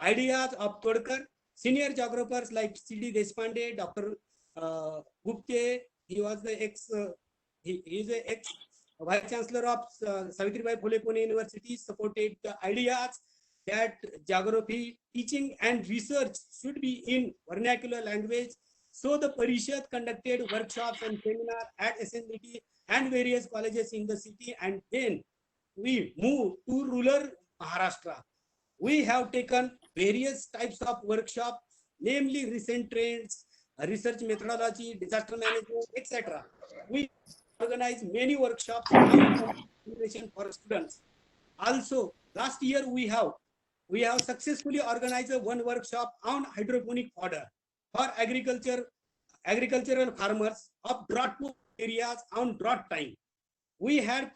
ideas of Todkar. Senior geographers like C.D. Deshpande, Dr. Gupte, he was the he is the ex Vice Chancellor of Savitribai Phule Pune University, supported the ideas that geography teaching and research should be in vernacular language. So the Parishad conducted workshops and seminars at SNBT and various colleges in the city, and then we move to rural Maharashtra. We have taken various types of workshops, namely recent trends, research methodology, disaster management, etc. We organize many workshops on conservation for students. Also, last year we have successfully organized one workshop on hydroponic fodder for agricultural farmers of drought areas on drought time. We had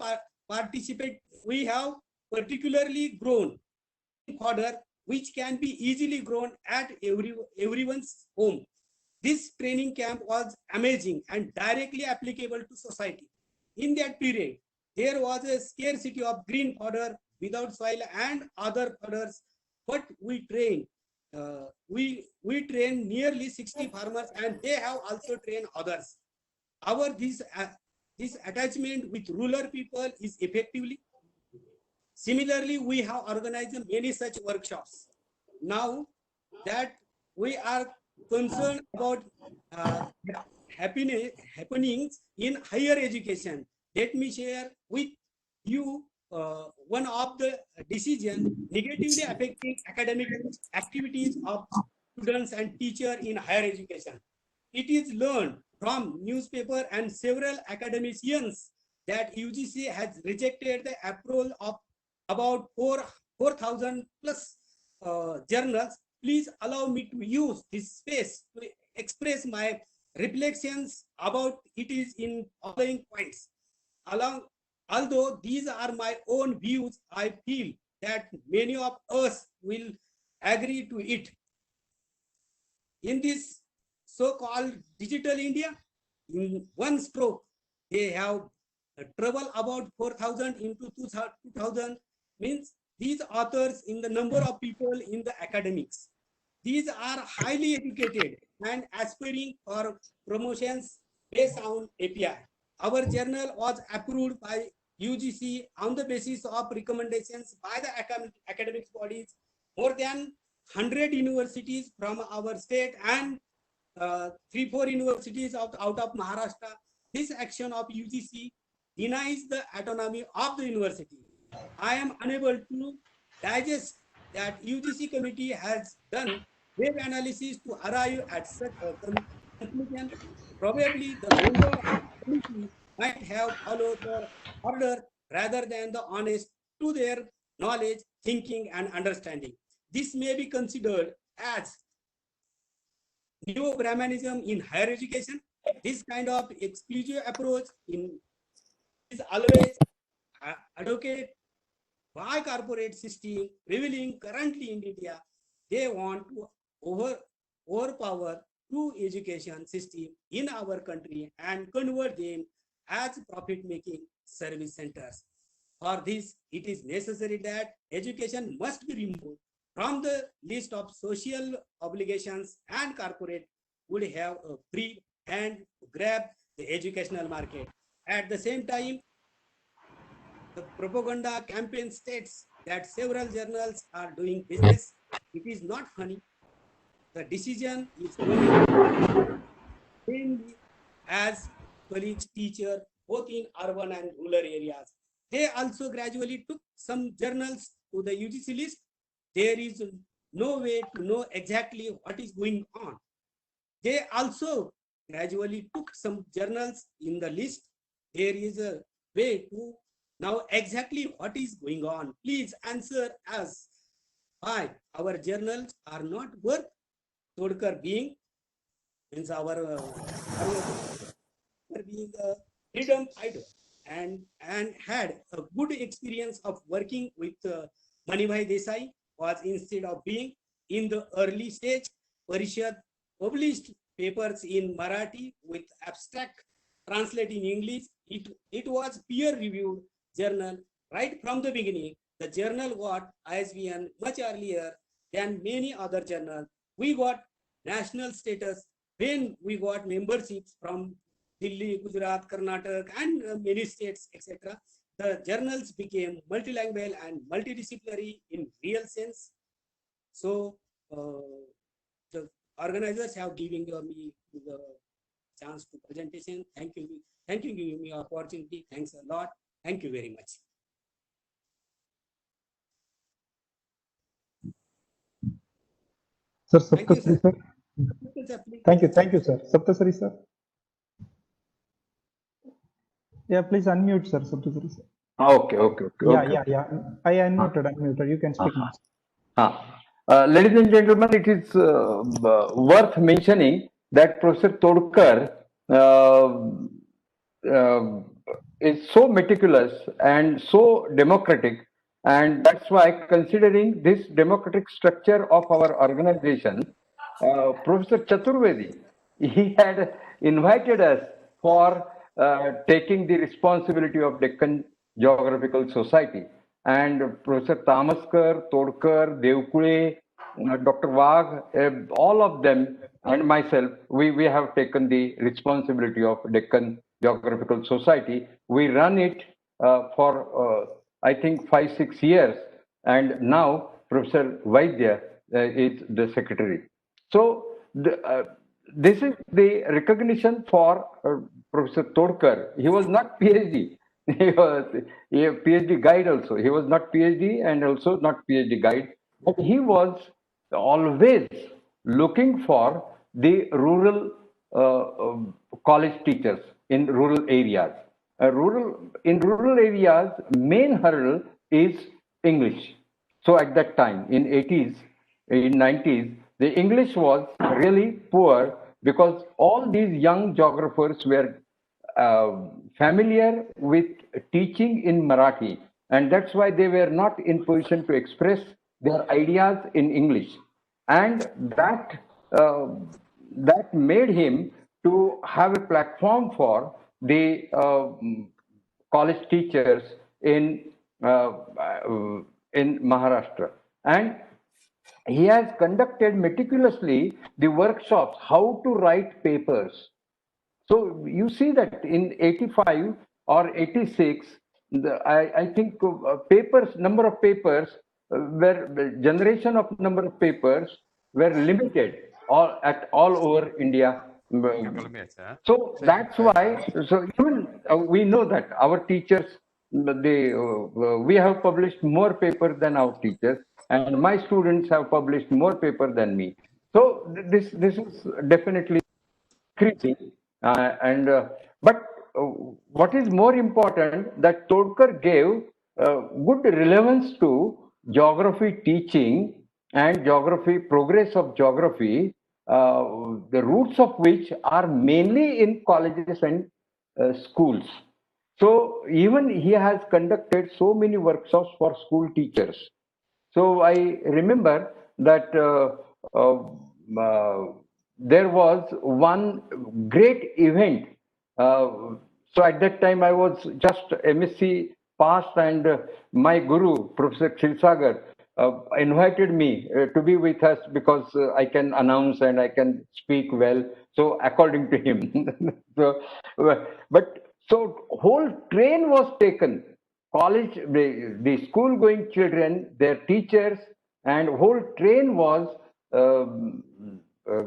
participate. We have particularly grown fodder which can be easily grown at everyone's home. This training camp was amazing and directly applicable to society. In that period, there was a scarcity of green fodder without soil and other fodders, but we trained nearly 60 farmers, and they have also trained others. Our this attachment with rural people is effectively. Similarly, we have organized many such workshops. Now that we are concerned about uh, happenings in higher education, let me share with you one of the decision negatively affecting academic activities of students and teachers in higher education. It is learned from newspaper and several academicians that UGC has rejected the approval of about 4,000 plus journals. Please allow me to use this space to express my reflections about it is in following points. Along, although these are my own views, I feel that many of us will agree to it. In this so-called digital India, in one stroke, they have trouble about 4,000 into 2,000, means these authors in the number of people in the academics. These are highly educated and aspiring for promotions based on API. Our journal was approved by UGC on the basis of recommendations by the academic bodies. More than 100 universities from our state and 3-4 universities out of Maharashtra. This action of UGC denies the autonomy of the university. I am unable to digest that UGC committee has done web analysis to arrive at such a conclusion. Probably the member of the committee might have followed the order rather than the honest to their knowledge, thinking, and understanding. This may be considered as neo-Brahmanism in higher education. This kind of exclusive approach is always advocated by corporate system prevailing currently in India. They want to overpower true education system in our country and convert them as profit-making service centers. For this, it is necessary that education must be removed from the list of social obligations, and corporate would have a free hand to grab the educational market. At the same time, the propaganda campaign states that several journals are doing business. It is not funny. The decision is coming mainly as colleagues, teachers, both in urban and rural areas. They also gradually took some journals to the UGC list. There is no way to know exactly what is going on. They also gradually took some journals in the list. There is a way to know exactly what is going on. Please answer us why our journals are not worth Todkar being, means being a freedom fighter, and had a good experience of working with Manibhai Desai. Was instead of being in the early stage, Parishad published papers in Marathi with abstract translate in English. It was peer reviewed journal right from the beginning. The journal got ISBN much earlier than many other journals. We got national status when we got memberships from Delhi, Gujarat, Karnataka, and many states, etc. The journals became multilingual and multidisciplinary in real sense. So the organizers have given me the chance to presentation. Thank you. Thank you giving me opportunity. Thanks a lot. Thank you very much. Sir, Thank you, Saptasri, sir. sir. Thank you, sir. Saptasri, sir. Yeah, please unmute, sir. Saptasri, sir. Okay. Yeah. I unmuted. You can speak now. Ladies and gentlemen, it is worth mentioning that Professor Todkar uh, is so meticulous and so democratic, and that's why, considering this democratic structure of our organization, Professor Chaturvedi, he had invited us for taking the responsibility of Deccan Geographical Society. And Professor Tamaskar, Todkar, Devkule, Dr. Wagh, all of them and myself, we have taken the responsibility of Deccan Geographical Society. We run it for, I think, 5-6 years. And now Professor Vaidya is the secretary. So this is the recognition for Professor Todkar. He was not PhD. He was a PhD guide also. He was not PhD and also not PhD guide. But he was always looking for the rural college teachers in rural areas. In rural areas, main hurdle is English. So at that time, in 80s, in 90s, the English was really poor because all these young geographers were familiar with teaching in Marathi, and that's why they were not in position to express their ideas in English, and that made him to have a platform for the college teachers uh, in Maharashtra. And he has conducted meticulously the workshops how to write papers. So you see that in 85 or 86, I think number of papers generation of number of papers were limited all over India. So that's why, so even we know that our teachers, we have published more paper than our teachers, and my students have published more paper than me. So this is definitely increasing. But what is more important, that Todkar gave good relevance to geography teaching and geography, progress of geography, the roots of which are mainly in colleges and schools. So even he has conducted so many workshops for school teachers. So I remember that there was one great event. So at that time I was just MSc passed, and my guru, Professor Kshirsagar, invited me to be with us because I can announce and I can speak well. So according to him, so so whole train was taken, college, the school going children, their teachers, and whole train was um, uh,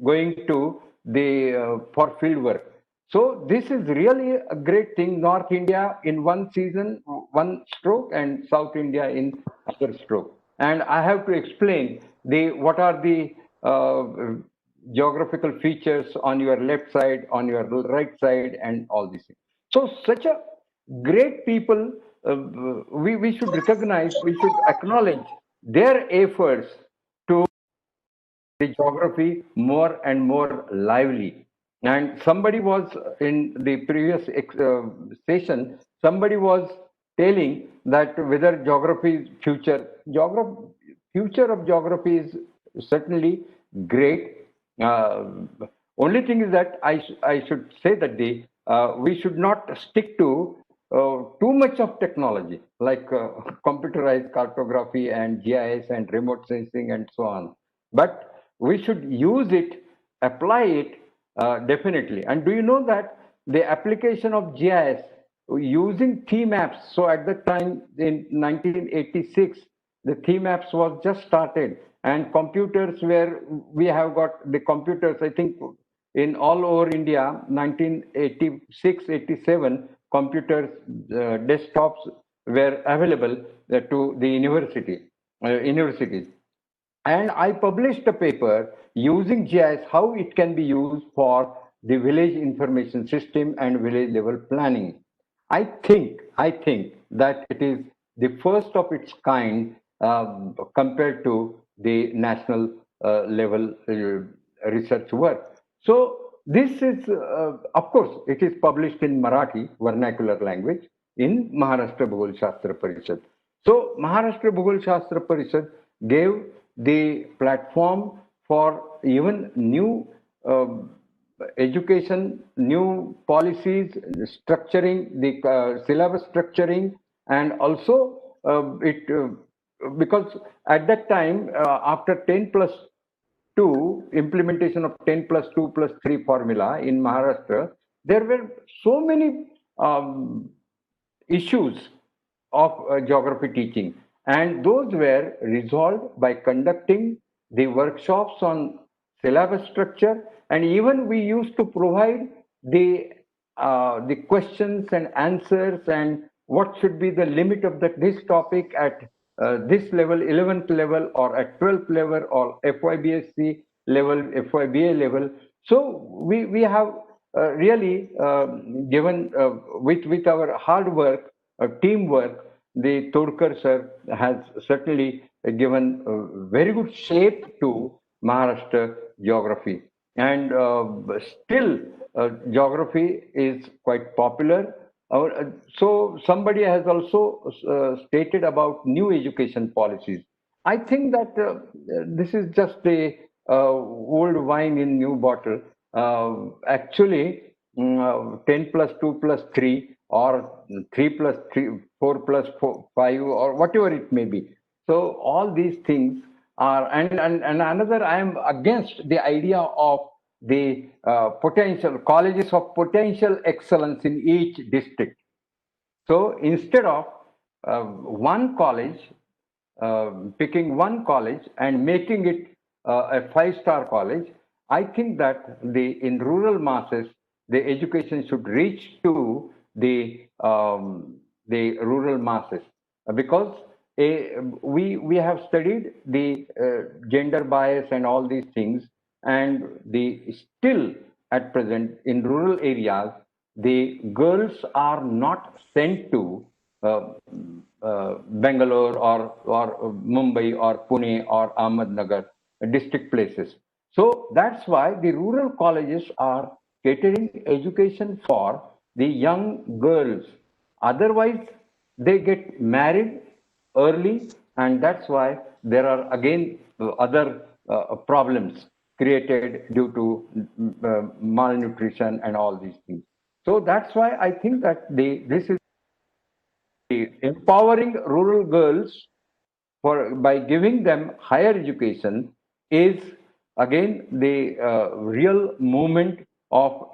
going to the for field work. So this is really a great thing. North India in one season, one stroke, and South India in other stroke. And I have to explain the what are the geographical features on your left side, on your right side, and all these things. So such a great people, we should recognize, we should acknowledge their efforts to the geography more and more lively. And somebody was in the previous session, somebody was telling that whether geography future, future of geography is certainly great. Uh, Only thing is that I should say that we should not stick to too much of technology, like computerized cartography and GIS and remote sensing and so on. But we should use it, apply it definitely. And do you know that the application of GIS using TMAPS? So at the time in 1986, the TMAPS was just started, and computers were, we have got the computers, I think, in all over India, 1986, 87, computers, desktops were available to the universities. And I published a paper using GIS, how it can be used for the village information system and village level planning. I think that it is the first of its kind compared to the national level research work. So this is, of course, it is published in Marathi vernacular language in Maharashtra Bhugol Shastra Parishad. So Maharashtra Bhugol Shastra Parishad gave the platform for even new education, new policies, structuring, the syllabus structuring, and also because at that time, after 10 plus 2, implementation of 10 plus 2 plus 3 formula in Maharashtra, there were so many issues of geography teaching, and those were resolved by conducting the workshops on syllabus structure, and even we used to provide the questions and answers and what should be the limit of this topic at this level, 11th level, or at 12th level, or FYBSc level, FYBA level. So we have really given with our hard work, teamwork, the Todkar sir has certainly given very good shape to Maharashtra geography. And still, geography is quite popular. So somebody has also stated about new education policies. I think that this is just a old wine in new bottle. Actually, 10 plus 2 plus 3, or 3 plus 3, 4 plus 4, 5, or whatever it may be. So all these things are, and another, I am against the idea of the potential colleges of potential excellence in each district. So instead of one college, picking one college and making it a five-star college, I think that in rural masses, the education should reach to the rural masses, because we have studied the gender bias and all these things, and the still at present in rural areas, the girls are not sent to Bangalore or Mumbai or Pune or Ahmednagar district places. So that's why the rural colleges are catering education for the young girls. Otherwise, they get married early, and that's why there are again other problems created due to malnutrition and all these things. So that's why I think that this is empowering rural girls by giving them higher education is again the real movement of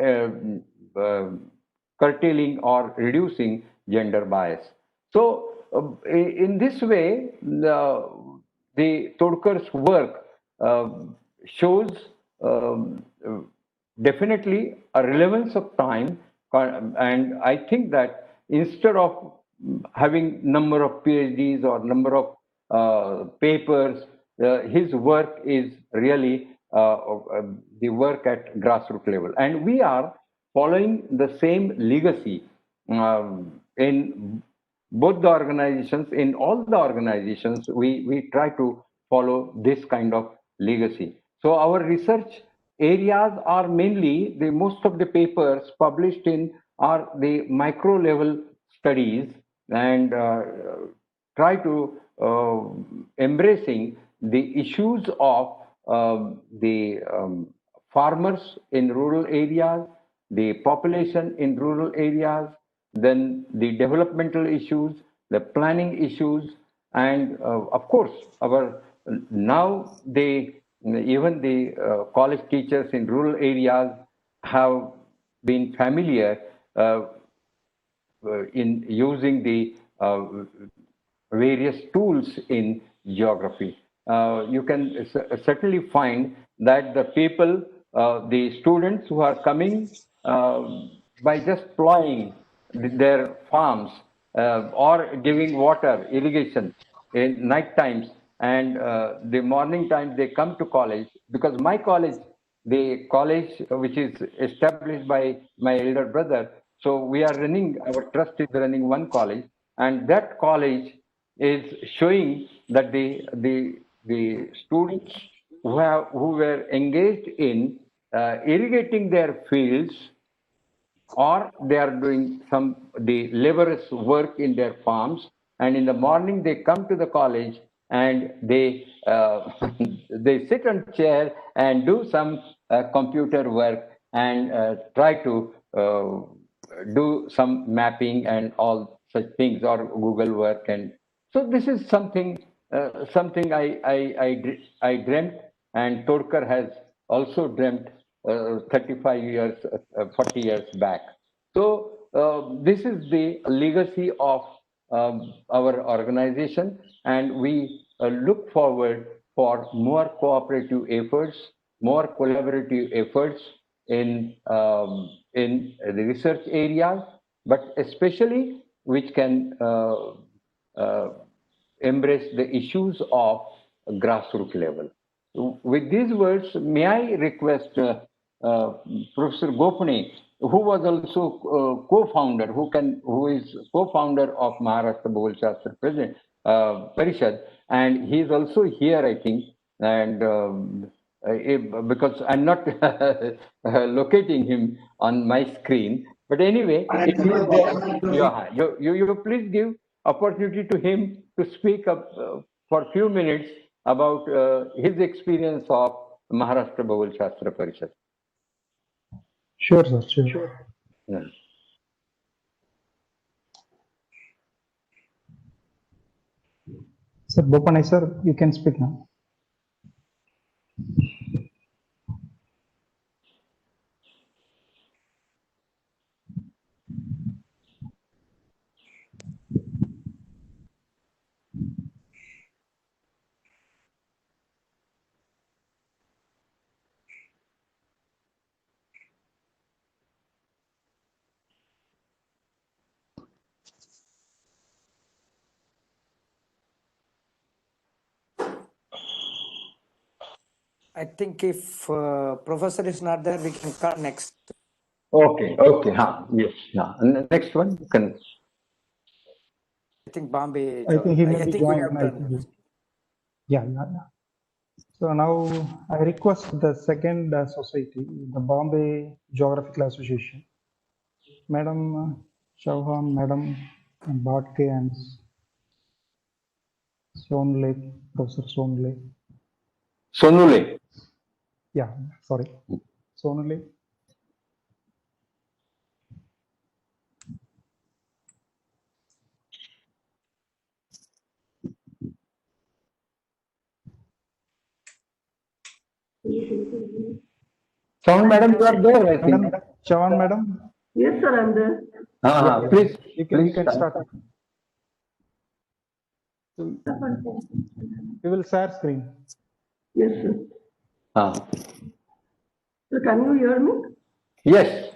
curtailing or reducing gender bias. So in this way, the Todkar's work shows definitely a relevance of time, and I think that instead of having number of PhDs or number of papers, his work is really the work at grassroots level, and we are following the same legacy in both the organizations. In all the organizations, we try to follow this kind of legacy. So our research areas are mainly, the most of the papers published in are the micro level studies, and try to embracing the issues of the farmers in rural areas, the population in rural areas, then the developmental issues, the planning issues, and of course, our now even the college teachers in rural areas have been familiar in using the various tools in geography. You can certainly find that the people, the students who are coming by just plowing their farms or giving water, irrigation in night times, and the morning times they come to college, because my college, the college which is established by my elder brother, so we are running, our trust is running one college, and that college is showing that the students who were engaged in irrigating their fields, or they are doing the laborious work in their farms, and in the morning they come to the college and they they sit on chair and do some computer work and try to do some mapping and all such things, or Google work. And so this is something I dreamt, and Todkar has also dreamt 35 years, 40 years back. So this is the legacy of our organization, and we look forward for more cooperative efforts, more collaborative efforts in the research areas, but especially which can embrace the issues of grassroots level. With these words, may I request Professor Gopane, who was also co-founder, who is co-founder of Maharashtra Bhugol Shastra Parishad, and he is also here, I think, and because I'm not locating him on my screen, but anyway, if he is there, you please give opportunity to him to speak up for a few minutes about his experience of Maharashtra Bhugol Shastra Parishad. Sure, sir. Sure. Yeah. Sir, Bopane, sir, you can speak now. I think if professor is not there, we can come next. Okay. Yes. Next one, you can. I think Bombay. I think he may be we joined. have done. Yeah. So now I request the second society, the Bombay Geographical Association, Madam Chauhan, Madam Bhatke, and Sonle, Professor Sonle. Sonule. Yeah, sorry. Sonle. Chauhan, madam, you are there, I think. Madam Chauhan, madam. Yes, sir, I'm there. Yeah. Please, You please can start. We will share screen. Yes, sir. So can you hear me? Yes.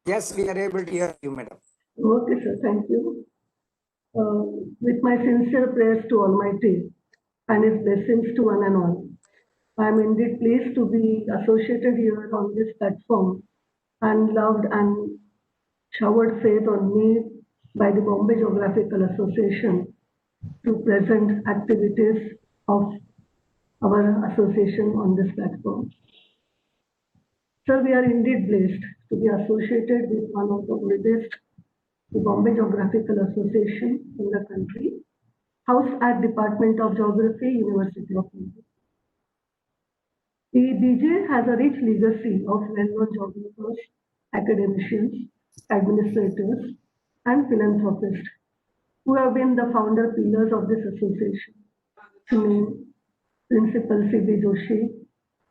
Yes, we are able to hear you, madam. Okay, sir, thank you. With my sincere prayers to Almighty and His blessings to one and all, I am indeed pleased to be associated here on this platform and loved and showered faith on me by the Bombay Geographical Association to present activities of our association on this platform. Sir, we are indeed blessed to be associated with one of the oldest, the Bombay Geographical Association in the country, housed at Department of Geography, University of India. The DJ has a rich legacy of well-known geographers, academicians, administrators, and philanthropists who have been the founder pillars of this association. To name Principal C.B. Joshi,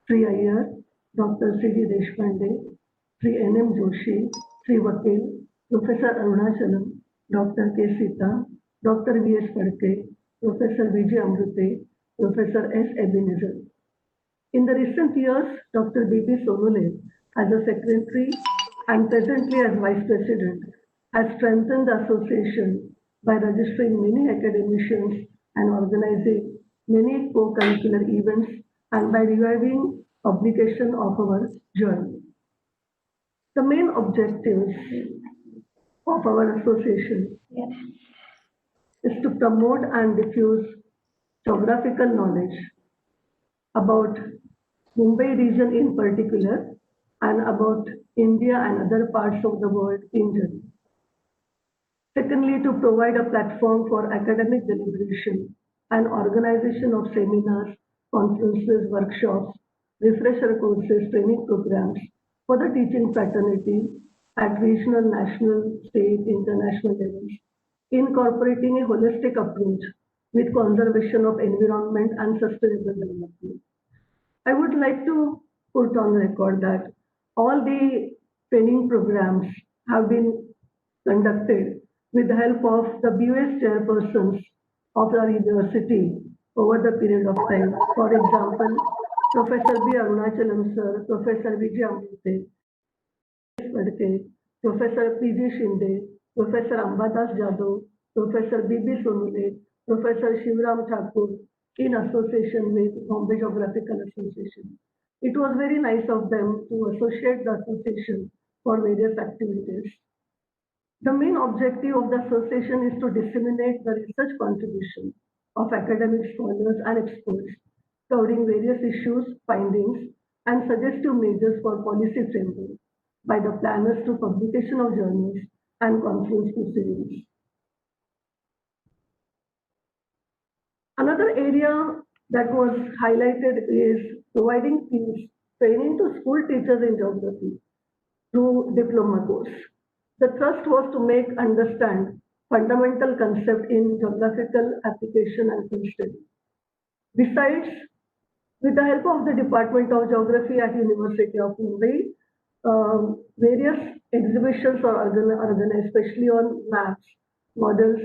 Sri Iyer, Dr. C.D. Deshpande, Sri N.M. Joshi, Sri Vakil, Professor Arunachalam, Dr. K. Sita, Dr. V.S. Phadke, Professor V.J. Amrute, Professor S. Ebenezer. In the recent years, Dr. B.B. Sonule, as a secretary and presently as vice president, has strengthened the association by registering many academicians and organizing many co-curricular events and by reviving publication of our journal. The main objectives of our association is to promote and diffuse geographical knowledge about Mumbai region in particular and about India and other parts of the world in general. Secondly, to provide a platform for academic deliberation and organization of seminars, conferences, workshops, refresher courses, training programs for the teaching fraternity at regional, national, state, international levels, incorporating a holistic approach with conservation of environment and sustainable development. I would like to put on record that all the training programs have been conducted with the help of the BOS chairpersons of our university over the period of time. For example, Professor B. Arunachalam sir, Professor Vijay Amrute, Professor P.G. Shinde, Professor Ambadas Jadhav, Professor B.B. Sonule, Professor Shivram Thakur, in association with Bombay Geographical Association. It was very nice of them to associate the association for various activities. The main objective of the association is to disseminate the research contribution of academic scholars and experts covering various issues, findings, and suggestive measures for policy framework by the planners to publication of journals and conference proceedings. Another area that was highlighted is providing training to school teachers in geography through diploma course. The thrust was to make understand fundamental concept in geographical application and field study. Besides, with the help of the Department of Geography at University of Mumbai, various exhibitions are organized, especially on maps, models,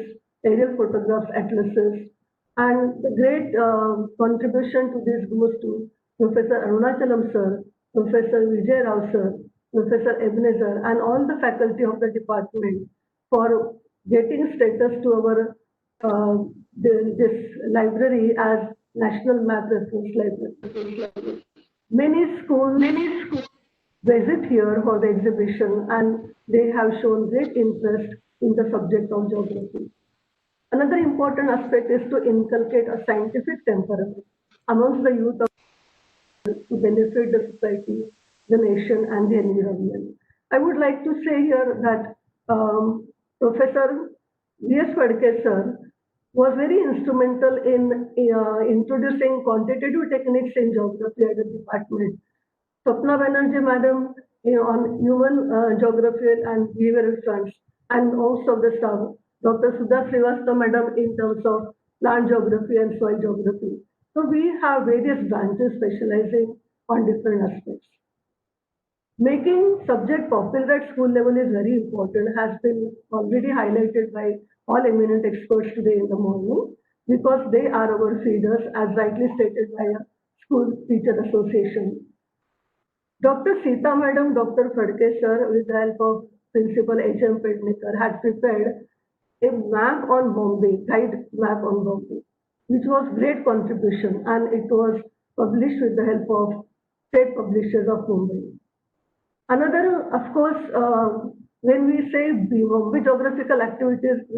aerial photographs, atlases, and the great contribution to this goes to Professor Arunachalam sir, Professor Vijay Rao sir, Professor Ebenezer, and all the faculty of the department for getting status to our this library as National Map Reference Library. Many schools visit here for the exhibition and they have shown great interest in the subject of geography. Another important aspect is to inculcate a scientific temperament amongst the youth to benefit the society, the nation, and the environment. I would like to say here that Professor V.S. Phadke sir was very instrumental in introducing quantitative techniques in geography at the department. Swapna Banerjee madam on human geography and behavioral fronts, and also the staff, Dr. Sudha Srivastava madam in terms of plant geography and soil geography. So we have various branches specializing on different aspects. Making subject popular at school level is very important, has been already highlighted by all eminent experts today in the morning, because they are our feeders, as rightly stated by a school teacher association. Dr. Sita madam, Dr. Phadke sir, with the help of Principal H.M. Pednekar, had prepared a map on Bombay, guide map on Bombay, which was great contribution, and it was published with the help of state publishers of Mumbai. Another, of course, when we say Bombay geographical activities,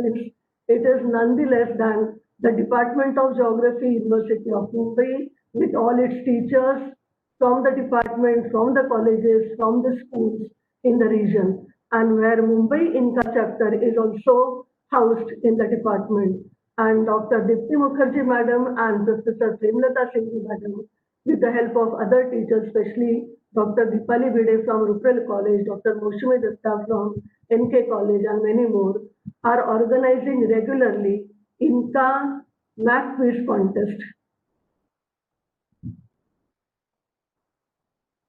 it is none the less than the Department of Geography, University of Mumbai, with all its teachers from the department, from the colleges, from the schools in the region, and where Mumbai Inca chapter is also housed in the department. And Dr. Dipti Mukherjee madam and Professor Premlata Singh madam with the help of other teachers, especially Dr. Deepali Bide from Ruprel College, Dr. Moshime Datta from NK College, and many more, are organizing regularly INCA Math Quiz Contest.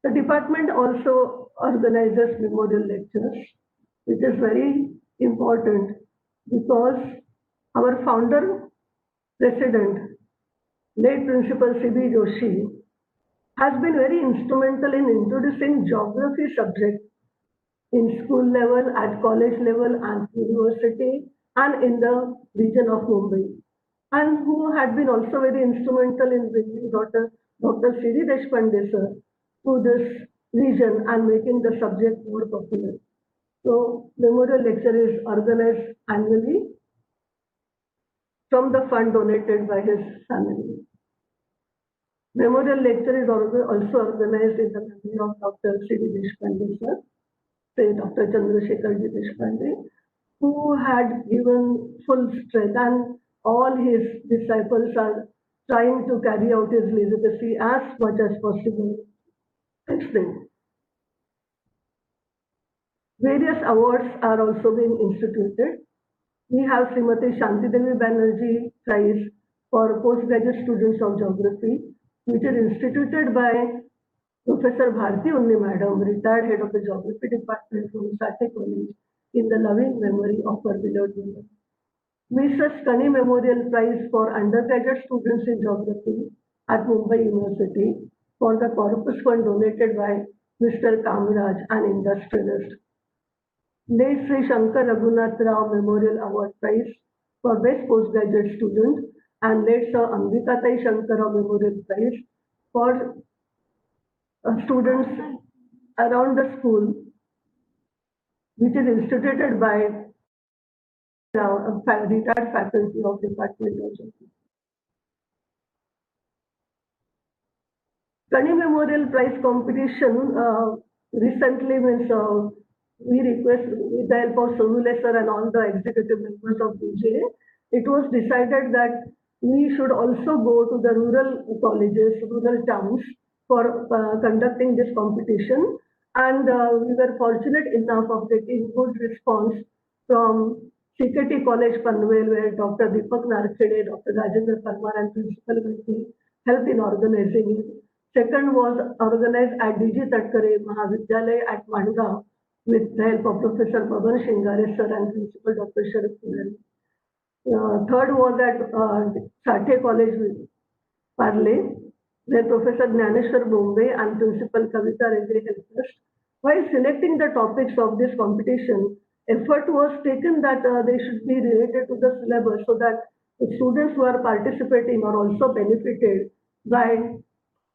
The department also organizes memorial lectures, which is very important because our founder president, late Principal C.B. Joshi, has been very instrumental in introducing geography subject in school level, at college level, and university, and in the region of Mumbai, and who had been also very instrumental in bringing Dr. C.D. Deshpande sir to this region and making the subject more popular. So, memorial lecture is organized annually from the fund donated by his family. Memorial lecture is also organized in the memory of Dr. C.D. Deshpande sir, say Dr. Chandrasekhar Deshpande, who had given full strength, and all his disciples are trying to carry out his legacy as much as possible. Various awards are also being instituted. We have Srimati Shanti Devi Banerjee Prize for postgraduate students of geography, which is instituted by Professor Bharti Unni Madam, retired head of the geography department from Sathe College, in the loving memory of her beloved woman. Mrs. Kani Memorial Prize for undergraduate students in geography at Mumbai University for the corpus fund donated by Mr. Kamiraj, an industrialist. Late Sri Shankar Raghunath Rao Memorial Award Prize for Best Postgraduate Student, and late Sir Ambikatai Shankar Rao Memorial Prize for students around the school, which is instituted by retired faculty of Department of Geography. Kani Memorial Prize competition recently means we request with the help of Sonule sir and all the executive members of BJA, it was decided that we should also go to the rural colleges, rural towns for conducting this competition, and we were fortunate enough of getting good response from CKT College Panvel, where Dr. Deepak Narkhede, Dr. Rajendra Parmar, and Principal Vinti helped in organizing it. Second was organized at DG Tatkare Mahavidyalaya at Mangaon with the help of Professor Pavan Shingare sir and Principal Dr. Sharad Puran. Third was at Sathe College Parle, where Professor Gnaneshwar Bombay and Principal Kavita Reddy helped us. While selecting the topics of this competition, effort was taken that they should be related to the syllabus so that the students who are participating are also benefited by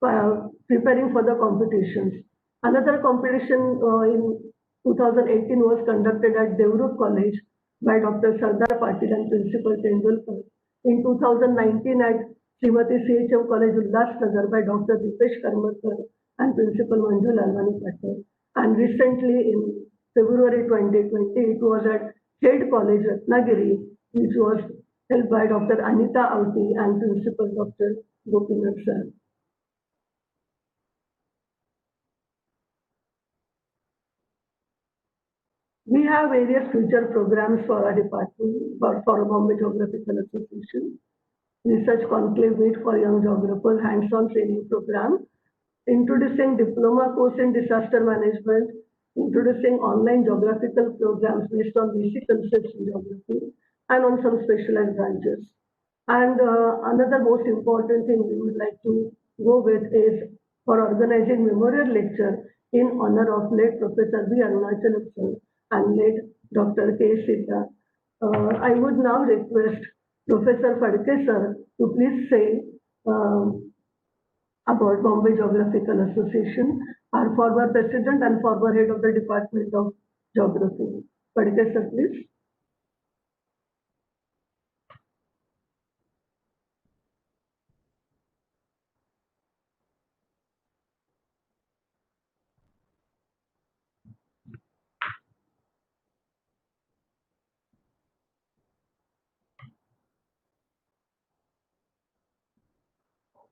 preparing for the competitions. Another competition in 2018 was conducted at Devrut College by Dr. Sardar Patil and Principal Tendulkar. In 2019 at Srimati CHM College Ulhasnagar by Dr. Dipesh Karmarkar and Principal Manju Lalwani Patel. And recently in February 2020, it was at State College Ratnagiri, which was held by Dr. Anita Auti and Principal Dr. Gopinath sir. We have various future programs for our department, for Bombay Geographical Association. Research conclave meet for young geographers, hands-on training program, introducing diploma course in disaster management, introducing online geographical programs based on basic concepts in geography, and on some specialized branches. And another most important thing we would like to go with is for organizing memorial lecture in honor of late Professor B. Arunachalam and late Dr. K. Sita. I would now request Professor Phadke sir to please say about Bombay Geographical Association, our former president and former head of the Department of Geography. Phadke sir, please.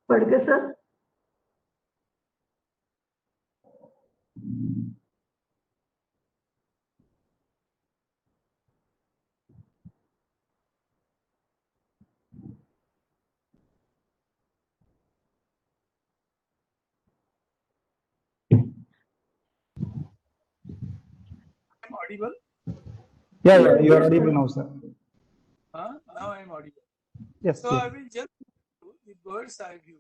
Phadke sir. audible? Yeah, you are audible now, sir. Now I am audible. Yes, So please. I will just do the bird's eye view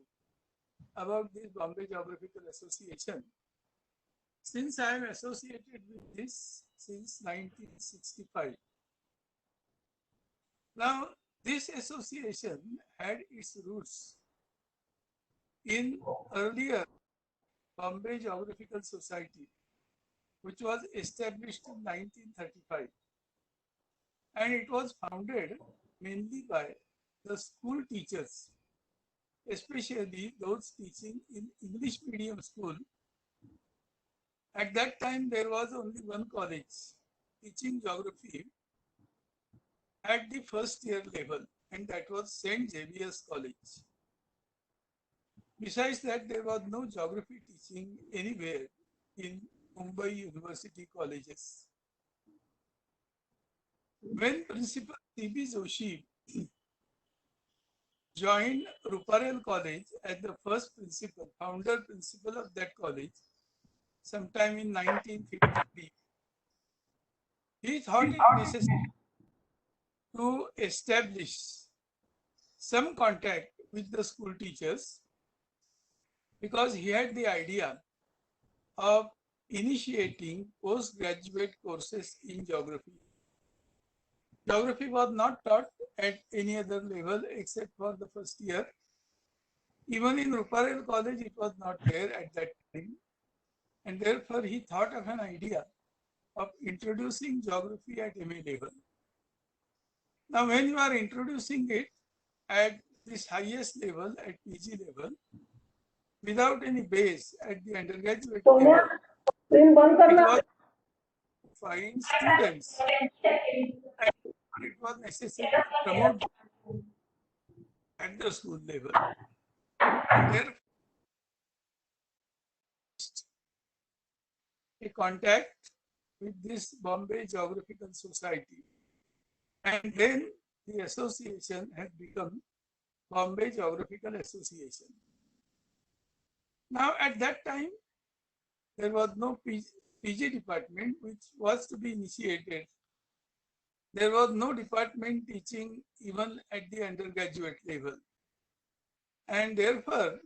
about this Bombay Geographical Association. Since I am associated with this since 1965. Now, this association had its roots in earlier Bombay Geographical Society, which was established in 1935. And it was founded mainly by the school teachers, especially those teaching in English medium school. At that time, there was only one college teaching geography at the first year level, and that was St. Xavier's College. Besides that, there was no geography teaching anywhere in Mumbai University colleges. When Principal C.B. Joshi joined Ruparel College as the first principal, founder principal of that college, sometime in 1953, he thought it necessary to establish some contact with the school teachers because he had the idea of initiating postgraduate courses in geography. Geography was not taught at any other level except for the first year. Even in Ruparel College, it was not there at that time. And therefore, he thought of an idea of introducing geography at MA level. Now, when you are introducing it at this highest level, at PG level, without any base at the undergraduate level, it was to find students. And it was necessary to promote at the school level. And therefore, a contact with this Bombay Geographical Society. And then the association had become Bombay Geographical Association. Now, at that time, there was no PG department which was to be initiated. There was no department teaching even at the undergraduate level. And therefore,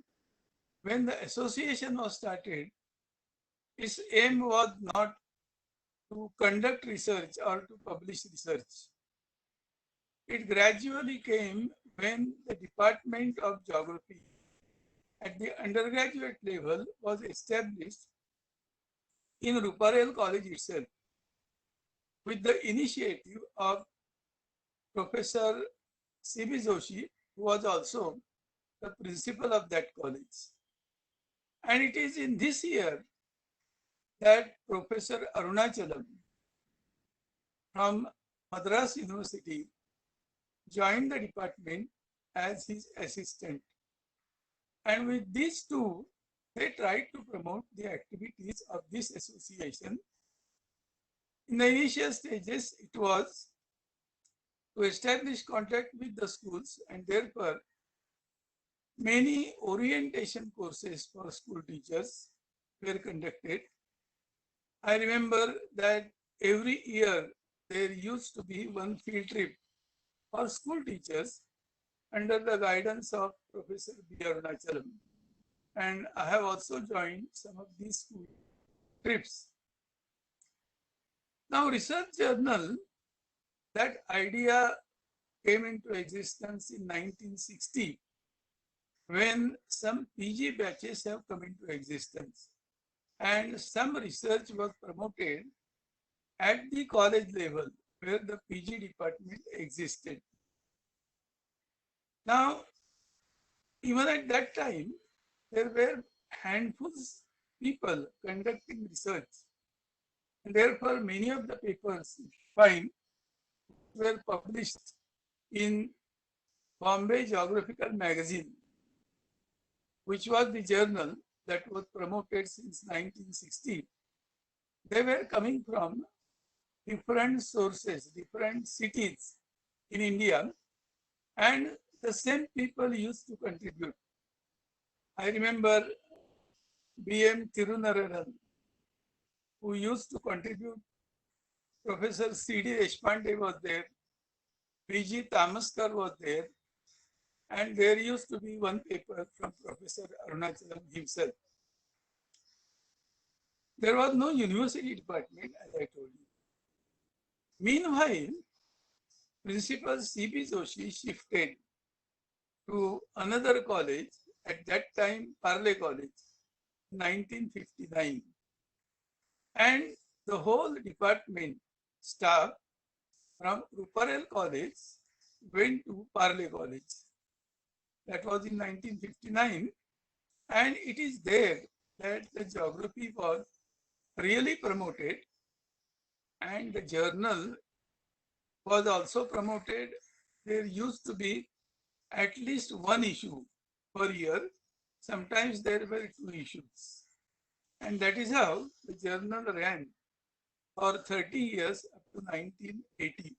when the association was started, its aim was not to conduct research or to publish research. It gradually came when the Department of Geography at the undergraduate level was established in Ruparel College itself with the initiative of Professor C.B. Joshi, who was also the principal of that college. And it is in this year that Professor Arunachalam from Madras University joined the department as his assistant. And with these two, they tried to promote the activities of this association. In the initial stages, it was to establish contact with the schools, and therefore many orientation courses for school teachers were conducted. I remember that every year there used to be one field trip for school teachers under the guidance of Professor B. Arunachalam. And I have also joined some of these school trips. Now, research journal, that idea came into existence in 1960 when some PG batches have come into existence and some research was promoted at the college level where the PG department existed. Now, even at that time, there were handfuls of people conducting research. And therefore, many of the papers were published in Bombay Geographical Magazine, which was the journal that was promoted since 1960. They were coming from different sources, different cities in India, and the same people used to contribute. I remember B.M. Tirunararan, who used to contribute Professor C.D. Deshpande was there, P.G. Tamaskar was there, and there used to be one paper from Professor Arunachalam himself. There was no university department, as I told you. Meanwhile, Principal C.P. Joshi shifted to another college, at that time Parle College, 1959. And the whole department staff from Ruparel College went to Parle College. That was in 1959. And it is there that the geography was really promoted, and the journal was also promoted. There used to be at least one issue per year. Sometimes there were two issues. And that is how the journal ran for 30 years up to 1980.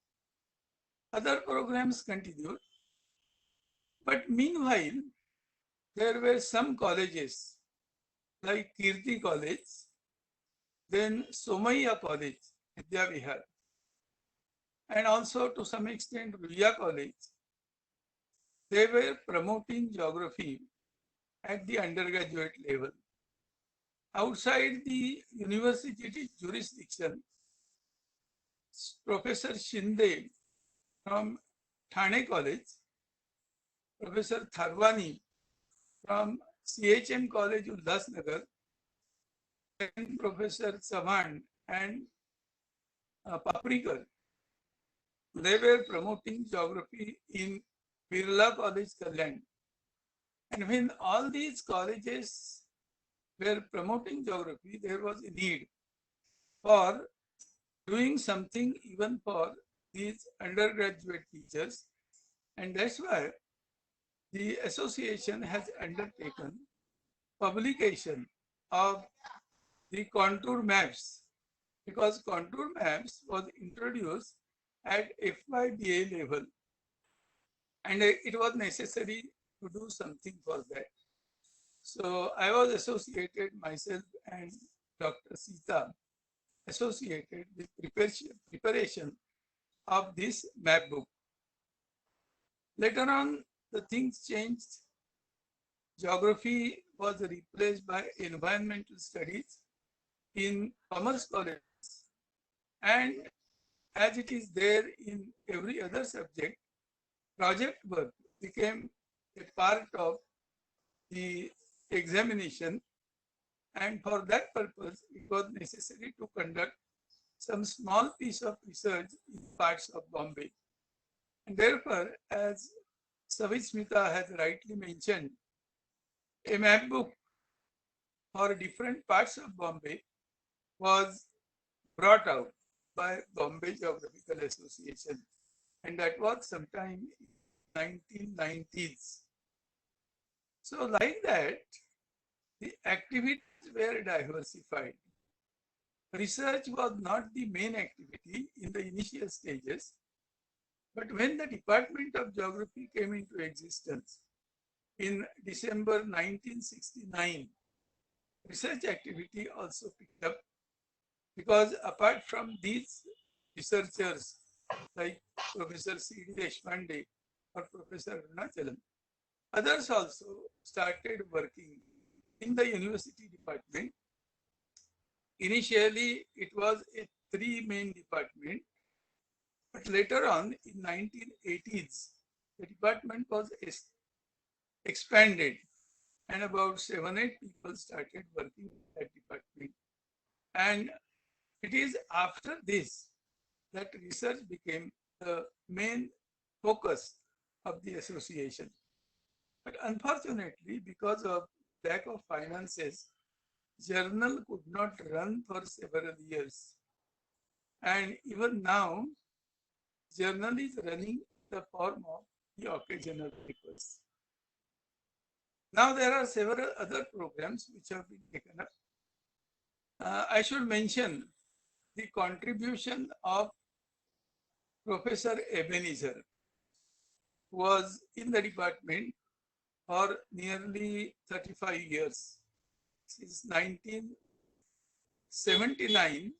Other programs continued. But meanwhile, there were some colleges like Kirti College, then Somaiya College, Vidya Vihar, and also to some extent Ruya College. They were promoting geography at the undergraduate level. Outside the university jurisdiction, Professor Shinde from Thane College, Professor Tharwani from CHM College, Ulhasnagar, and Professor Savan and Paprikar. They were promoting geography in Birla College, Kalyan. And when all these colleges were promoting geography, there was a need for doing something even for these undergraduate teachers. And that's why the association has undertaken publication of the contour maps, because contour maps was introduced at FYBA level, and it was necessary to do something for that. So I was associated, myself and Dr. Sita, associated with preparation of this map book. Later on, the things changed. Geography was replaced by environmental studies in commerce colleges, and as it is there in every other subject, project work became a part of the examination, and for that purpose it was necessary to conduct some small piece of research in parts of Bombay. And therefore, as Savitsmita has rightly mentioned, a map book for different parts of Bombay was brought out by Bombay Geographical Association, and that was sometime in 1990s. So like that, the activities were diversified. Research was not the main activity in the initial stages, but when the Department of Geography came into existence in December 1969, research activity also picked up, because apart from these researchers like Professor C.D. Deshpande or Professor Arunachalam, others also started working in the university department. Initially, it was a three-main department, but later on in 1980s, the department was expanded, and about 7-8 people started working in that department. And it is after this that research became the main focus of the association. But unfortunately, because of lack of finances, journal could not run for several years. And even now, journal is running in the form of the occasional papers. Now there are several other programs which have been taken up. I should mention the contribution of Professor Ebenezer, who was in the department for nearly 35 years, since 1979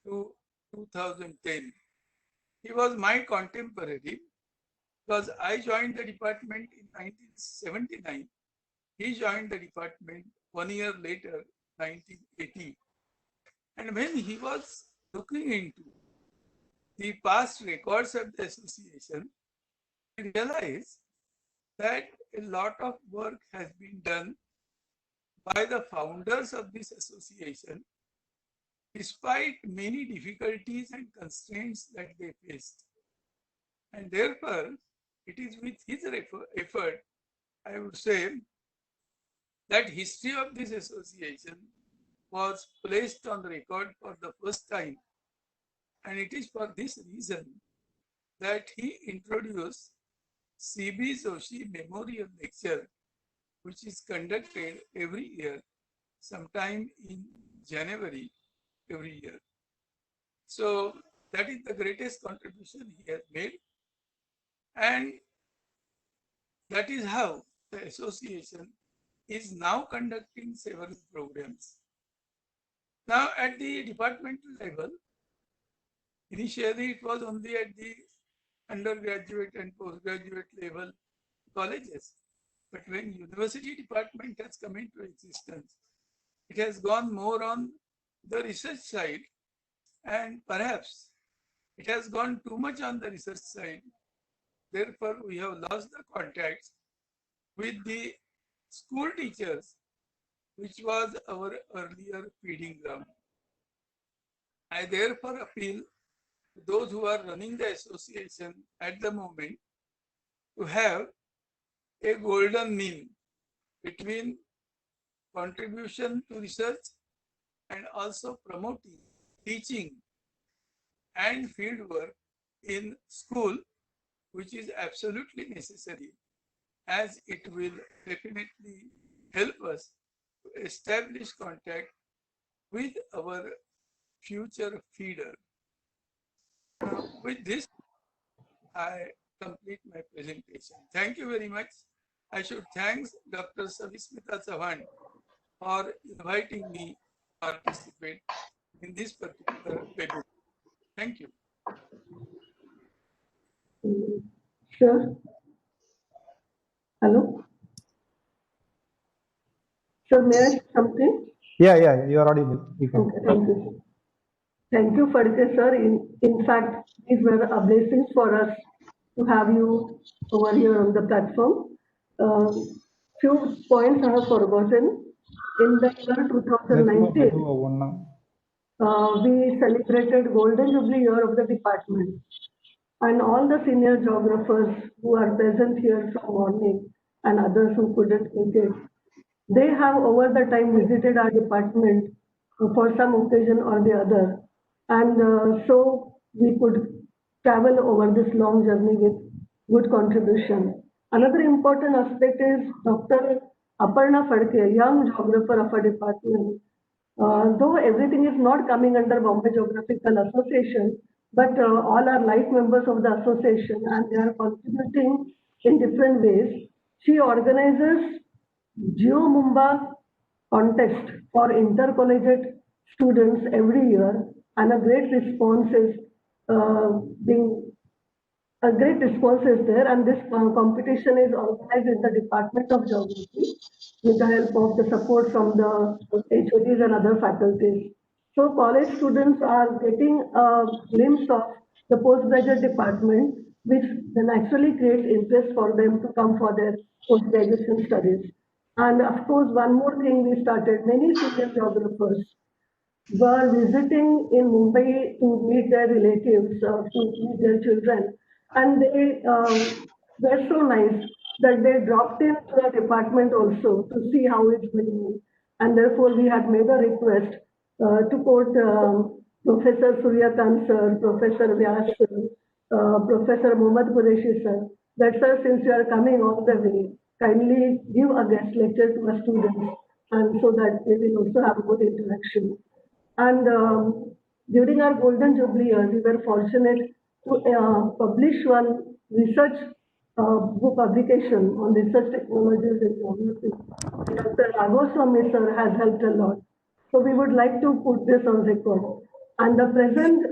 to 2010. He was my contemporary because I joined the department in 1979. He joined the department 1 year later, 1980. And when he was looking into the past records of the association, he realized that a lot of work has been done by the founders of this association, despite many difficulties and constraints that they faced. And therefore, it is with his effort, I would say, that history of this association was placed on the record for the first time. And it is for this reason that he introduced C.B. Joshi Memorial Lecture, which is conducted every year, sometime in January every year. So that is the greatest contribution he has made. And that is how the association is now conducting several programs. Now at the departmental level, initially it was only at the undergraduate and postgraduate level colleges. But when university department has come into existence, it has gone more on the research side, and perhaps it has gone too much on the research side. Therefore, we have lost the contact with the school teachers, which was our earlier feeding ground. I therefore appeal to those who are running the association at the moment to have a golden mean between contribution to research and also promoting teaching and field work in school, which is absolutely necessary, as it will definitely help us to establish contact with our future feeder. Now, with this, I complete my presentation. Thank you very much. I should thank Dr. Savismita Chauhan for inviting me to participate in this particular webinar. Thank you. Sure. Hello? Sir, may I say something? Yeah, you are audible. You can. Okay, thank you. Thank you, Phadke sir. In fact, these were a blessings for us to have you over here on the platform. Few points I have forgotten. In the year 2019, we celebrated Golden Jubilee year of the department. And all the senior geographers who are present here from morning and others who couldn't make it, they have over the time visited our department for some occasion or the other. And so we could travel over this long journey with good contribution. Another important aspect is Dr. Aparna Phadke, young geographer of our department. Though everything is not coming under Bombay Geographical Association, but all are life members of the association and they are contributing in different ways. She organizes GeoMumba contest for intercollegiate students every year, and a great response is there, and this competition is organized in the Department of Geography with the help of the support from the HODs and other faculties. So college students are getting a glimpse of the postgraduate department, which then actually creates interest for them to come for their post-graduation studies. And of course, one more thing we started, many senior geographers were visiting in Mumbai to meet their relatives, to meet their children. And they were so nice that they dropped into the department also to see how it's going. And therefore, we had made a request to quote Professor Suryakant sir, Professor Vyas sir, Professor Mohammad Qureshi sir, that sir, since you are coming all the way, kindly give a guest lecture to our students, and so that they will also have a good interaction. And during our Golden Jubilee year, we were fortunate to publish one research book publication on research technologies in geography. Dr. Ragoswamy sir has helped a lot. So we would like to put this on record. And the present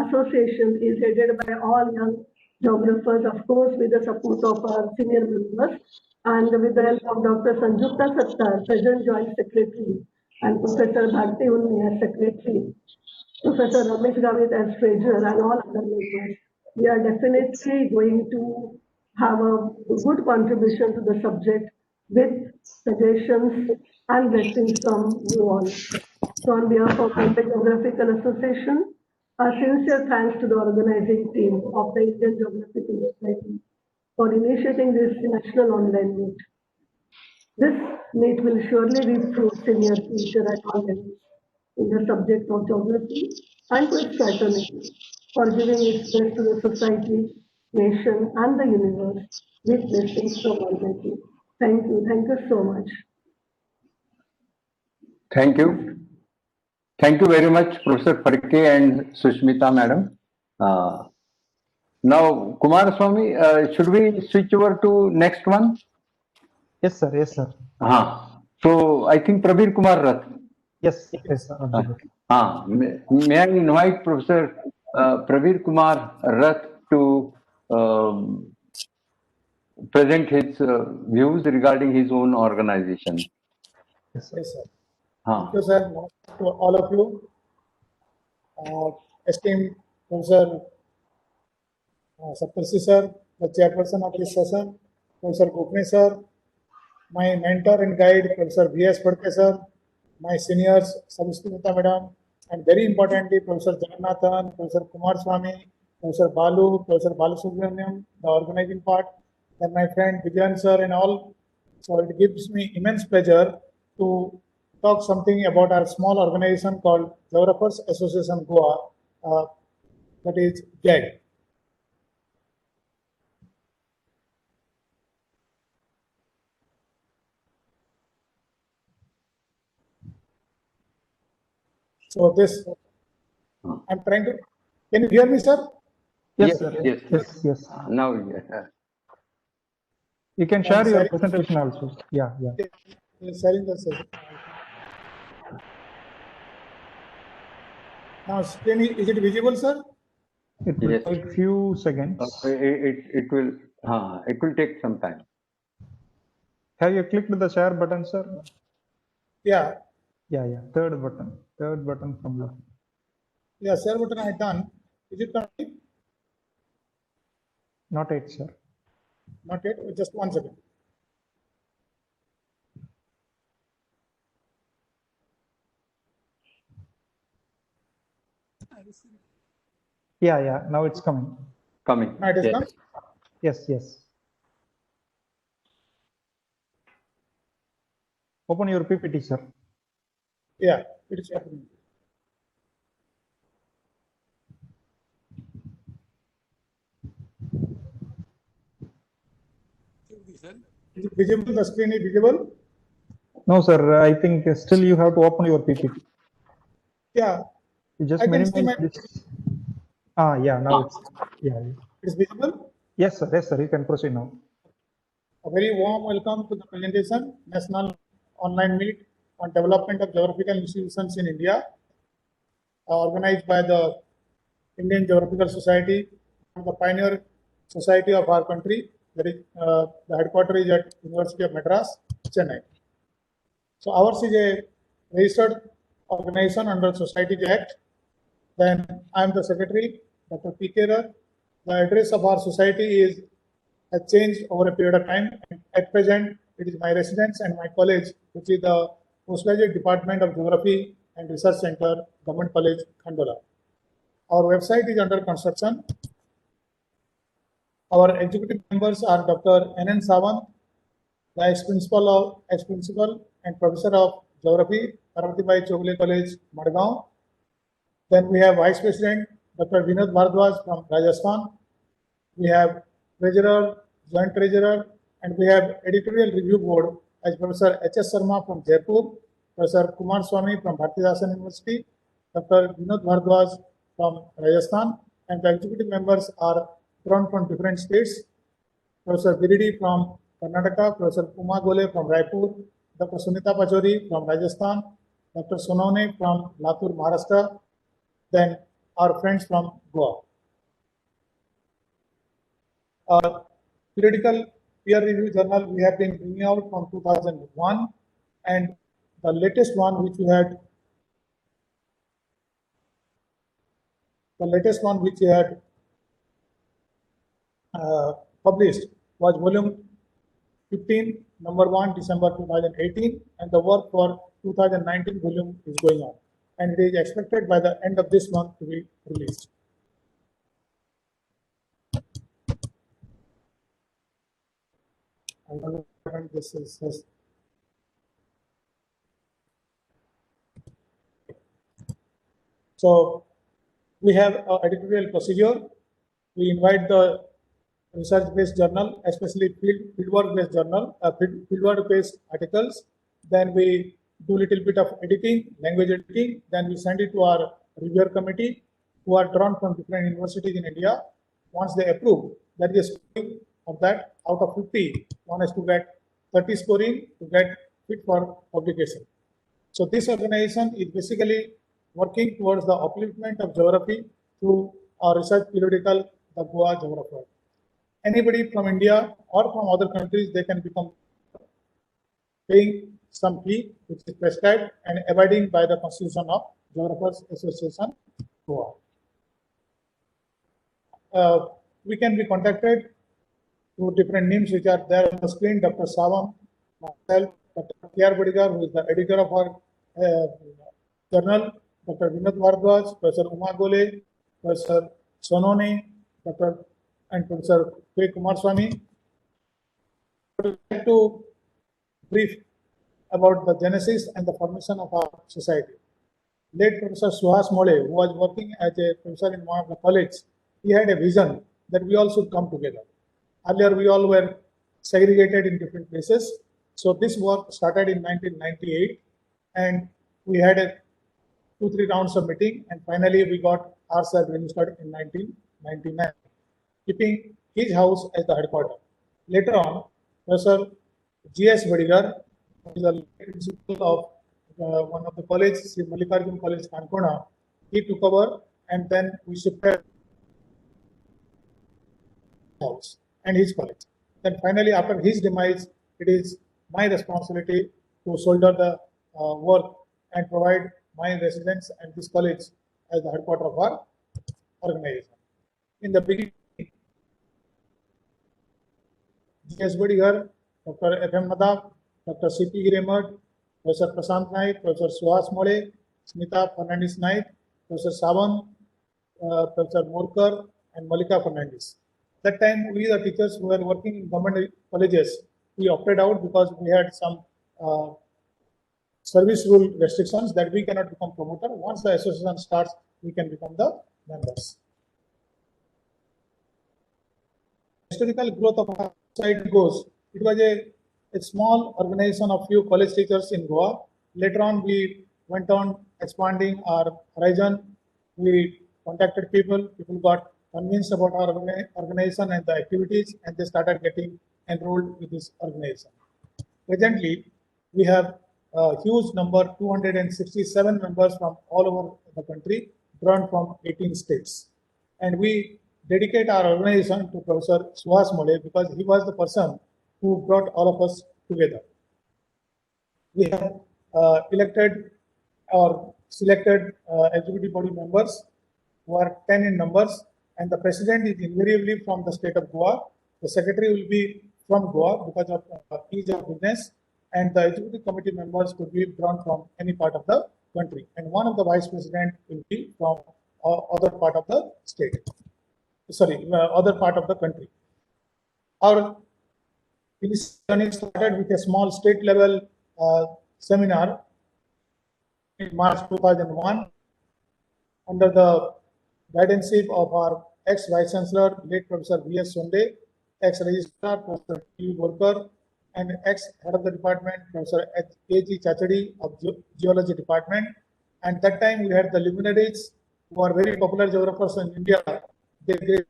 association is headed by all young geographers, of course, with the support of our senior members and with the help of Dr. Sanjukta Sattar, present Joint Secretary, and Professor Bharti Unni as Secretary, Professor Ramesh Gavit as Treasurer, and all other members. We are definitely going to have a good contribution to the subject with suggestions and blessings from you all. So on behalf of Bombay Geographical Association, a sincere thanks to the organizing team of the Indian Geographical Society for initiating this national online meet. This meet will surely reap fruits in your future at all levels in the subject of geography and to its fraternity for giving its best to the society, nation, and the universe with blessings from Almighty. Thank you. Thank you so much. Thank you. Thank you very much, Professor Farke and Sushmita, madam. Now, Kumaraswamy, should we switch over to next one? Yes, sir. Yes, sir. So, I think Prabir Kumar Rath. Yes, yes, sir. May I invite Professor Prabir Kumar Rath to present his views regarding his own organization. Yes, sir. Yes, sir. Thank you, sir. To all of you, esteemed Professor Saptarshi sir, the chairperson of this session, Professor Gopne sir, my mentor and guide, Professor V.S. Phadke sir, my seniors, Sushmita madam, and very importantly, Professor Jagannathan, Professor Kumaraswamy, Professor Balu, Professor Balasubramaniam, the organizing part, and my friend Vijayan sir and all. So it gives me immense pleasure to talk something about our small organization called Geographers Association Goa, that is GAG. So this, I'm trying to, can you hear me, sir? Yes, sir. Yes. Yes. Now, You can share your presentation also. Yeah. Sharing the session. Now, screen, is it visible, sir? It will Yes. take few seconds. it will take some time. Have you clicked the share button, sir? Yeah. Yeah. Third button from left. Yeah, share button I done. Is it coming? Not yet, sir. Not yet. Just 1 second. Yeah. Now it's coming. Now it is come. Yes. Open your PPT, sir. Yeah, it is happening. Is it visible? The screen is visible? No, sir. I think still you have to open your PPT. Yeah. You just I can see minimize this. Yeah. Now it's visible. Yes, sir. You can proceed now. A very warm welcome to the presentation, National Online Meet on Development of Geographical Institutions in India, organized by the Indian Geographical Society and the pioneer society of our country. That is, the headquarters is at University of Madras, Chennai. So ours is a registered organization under Societies Act. Then I am the secretary, Dr. P.K. Rath. The address of our society has changed over a period of time. At present, it is my residence and my college, which is the Postgraduate Department of Geography and Research Center, Government College, Khandola. Our website is under construction. Our executive members are Dr. N.N. Sawant, the ex-principal and professor of geography, Parvatibai Chogle College, Madgaon. Then we have Vice President, Dr. Vinod Bhardwaj from Rajasthan. We have Treasurer, Joint Treasurer, and we have Editorial Review Board as Professor H.S. Sharma from Jaipur, Professor Kumaraswamy from Bharatidasan University, Dr. Vinod Bhardwaj from Rajasthan, and the executive members are drawn from different states. Professor Biridi from Karnataka, Professor Uma Gole from Raipur, Dr. Sunita Pachori from Rajasthan, Dr. Sonone from Latur, Maharashtra, than our friends from Goa. Periodical peer review journal we have been bringing out from 2001, and the latest one which we had published was volume 15, number 1, December 2018, and the work for 2019 volume is going on, and it is expected by the end of this month to be released. I don't know if this is. So we have an editorial procedure. We invite the research-based journal, especially fieldwork-based journal, fieldwork-based articles. Then we do a little bit of editing, language editing. Then we send it to our reviewer committee, who are drawn from different universities in India. Once they approve, that is scoring of that. Out of 50, one has to get 30 scoring to get fit for publication. So this organization is basically working towards the upliftment of geography through our research periodical, the Goa Geographer. Anybody from India or from other countries, they can become paying some fee which is prescribed and abiding by the Constitution of Geographers Association, Goa. We can be contacted through different names which are there on the screen. Dr. Savam, myself, Dr. K.R. Badigar, who is the editor of our journal, Dr. Vinod Bharadwaj, Professor Uma Gole, Professor Sonone, and Professor K. Kumarswamy. I would like to brief about the genesis and the formation of our society. Late Professor Suhas Mole, who was working as a professor in one of the colleges, he had a vision that we all should come together. Earlier, we all were segregated in different places. So this work started in 1998, and we had a 2-3 rounds of meeting, and finally we got ourselves registered in 1999, keeping his house as the headquarters. Later on, Professor G.S. Badigar, who is the principal of one of the colleges, Sri Mallikarjun College, Kankona, he took over, and then we shifted house and his college. Then finally, after his demise, it is my responsibility to shoulder the work and provide my residence and this college as the headquarters of our organization. In the beginning, G.S. Badigar, Dr. F.M. Madhav, Dr. C.P. Hiremat, Professor Prashant Naik, Professor Suhas Mole, Smita Fernandez Naik, Professor Savan, Professor Morkar, and Malika Fernandez. That time, we the teachers who were working in government colleges, we opted out because we had some service rule restrictions that we cannot become promoter. Once the association starts, we can become the members. Historical growth of our society goes, it was a small organization of few college teachers in Goa. Later on, we went on expanding our horizon. We contacted people got convinced about our organization and the activities, and they started getting enrolled with this organization. Presently, we have a huge number, 267 members from all over the country, drawn from 18 states. And we dedicate our organization to Professor Suhas Mole because he was the person who brought all of us together. We have elected or selected executive body members who are 10 in numbers, and the president is invariably from the state of Goa. The secretary will be from Goa because of ease of business, and the executive committee members could be drawn from any part of the country, and one of the vice president will be from other part of the state. Other part of the country. Our journey started with a small state level seminar in March 2001 under the guidance of our ex-Vice Chancellor, late Professor V.S. Sonde, ex-Registrar, Professor T. Borkar, and ex-Head of the Department, Professor A.G. Chachadi of Geology Department. And that time we had the luminaries who are very popular geographers in India. They gave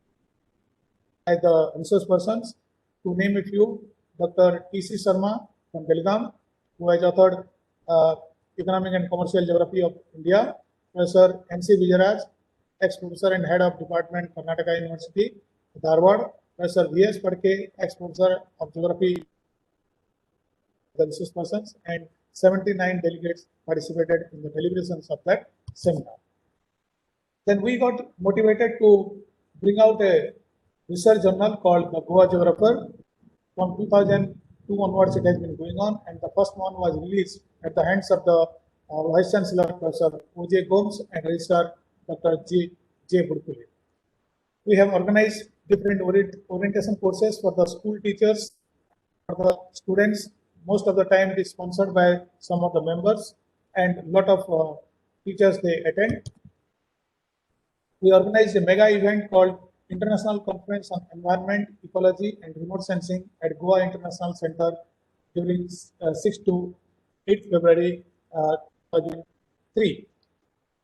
as the resource persons. To name a few, Dr. T.C. Sharma from Belgaum, who has authored Economic and Commercial Geography of India, Professor N.C. Vijayaraj, ex-professor and head of department, Karnataka University, Dharwad. Professor V.S. Padke, ex-professor of geography, the resource persons, and 79 delegates participated in the deliberations of that seminar. Then we got motivated to bring out a research journal called the Goa Geographer. From 2002 onwards, it has been going on, and the first one was released at the hands of the Vice Chancellor, Professor O.J. Gomes, and Registrar Dr. J. Budkule. We have organized different orientation courses for the school teachers, for the students. Most of the time, it is sponsored by some of the members, and a lot of teachers they attend. We organized a mega event called International Conference on Environment, Ecology and Remote Sensing at Goa International Center during 6 to 8 February 2003.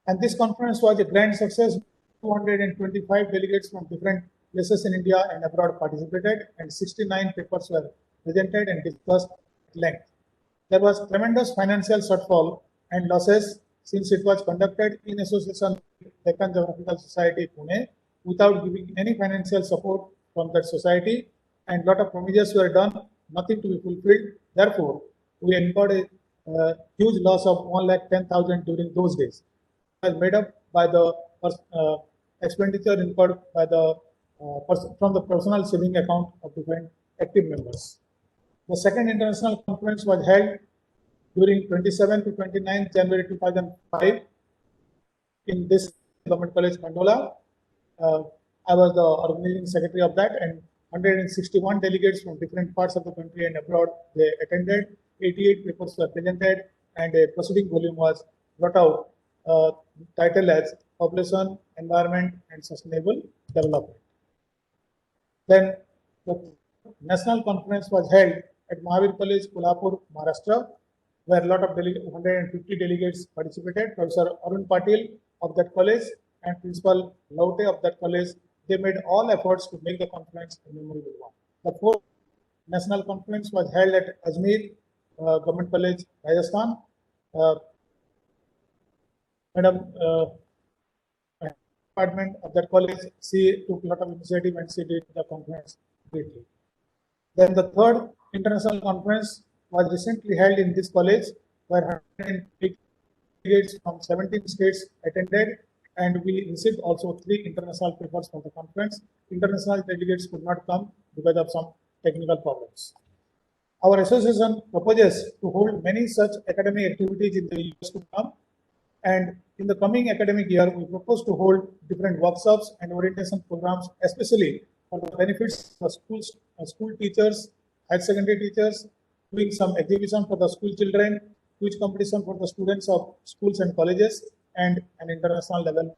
And this conference was a grand success. 225 delegates from different places in India and abroad participated, and 69 papers were presented and discussed at length. There was tremendous financial shortfall and losses since it was conducted in association with Deccan Geographical Society, Pune, without giving any financial support from that society, and lot of promises were done, nothing to be fulfilled. Therefore, we incurred a huge loss of 1,10,000 during those days. It was made up by the expenditure incurred by the from the personal saving account of different active members. The second international conference was held during 27 to 29 January 2005 in this Government College, Kandola. I was the organizing secretary of that, and 161 delegates from different parts of the country and abroad, they attended. 88 papers were presented, and a proceeding volume was brought out, titled as Population, Environment and Sustainable Development. Then the national conference was held at Mahavir College, Kolhapur, Maharashtra, where a lot of 150 delegates participated. Professor Arun Patil of that college and Principal Laute of that college, they made all efforts to make the conference a memorable one. The fourth national conference was held at Ajmer Government College, Rajasthan. Madam department of that college, she took a lot of initiative and she did the conference greatly. Then the third international conference was recently held in this college, where 108 delegates from 17 states attended, and we received also 3 international papers for the conference. International delegates could not come because of some technical problems. Our association proposes to hold many such academic activities in the years to come, and in the coming academic year, we propose to hold different workshops and orientation programs, especially for the benefits of school teachers, higher secondary teachers, doing some exhibition for the school children, quiz competition for the students of schools and colleges, and an international level.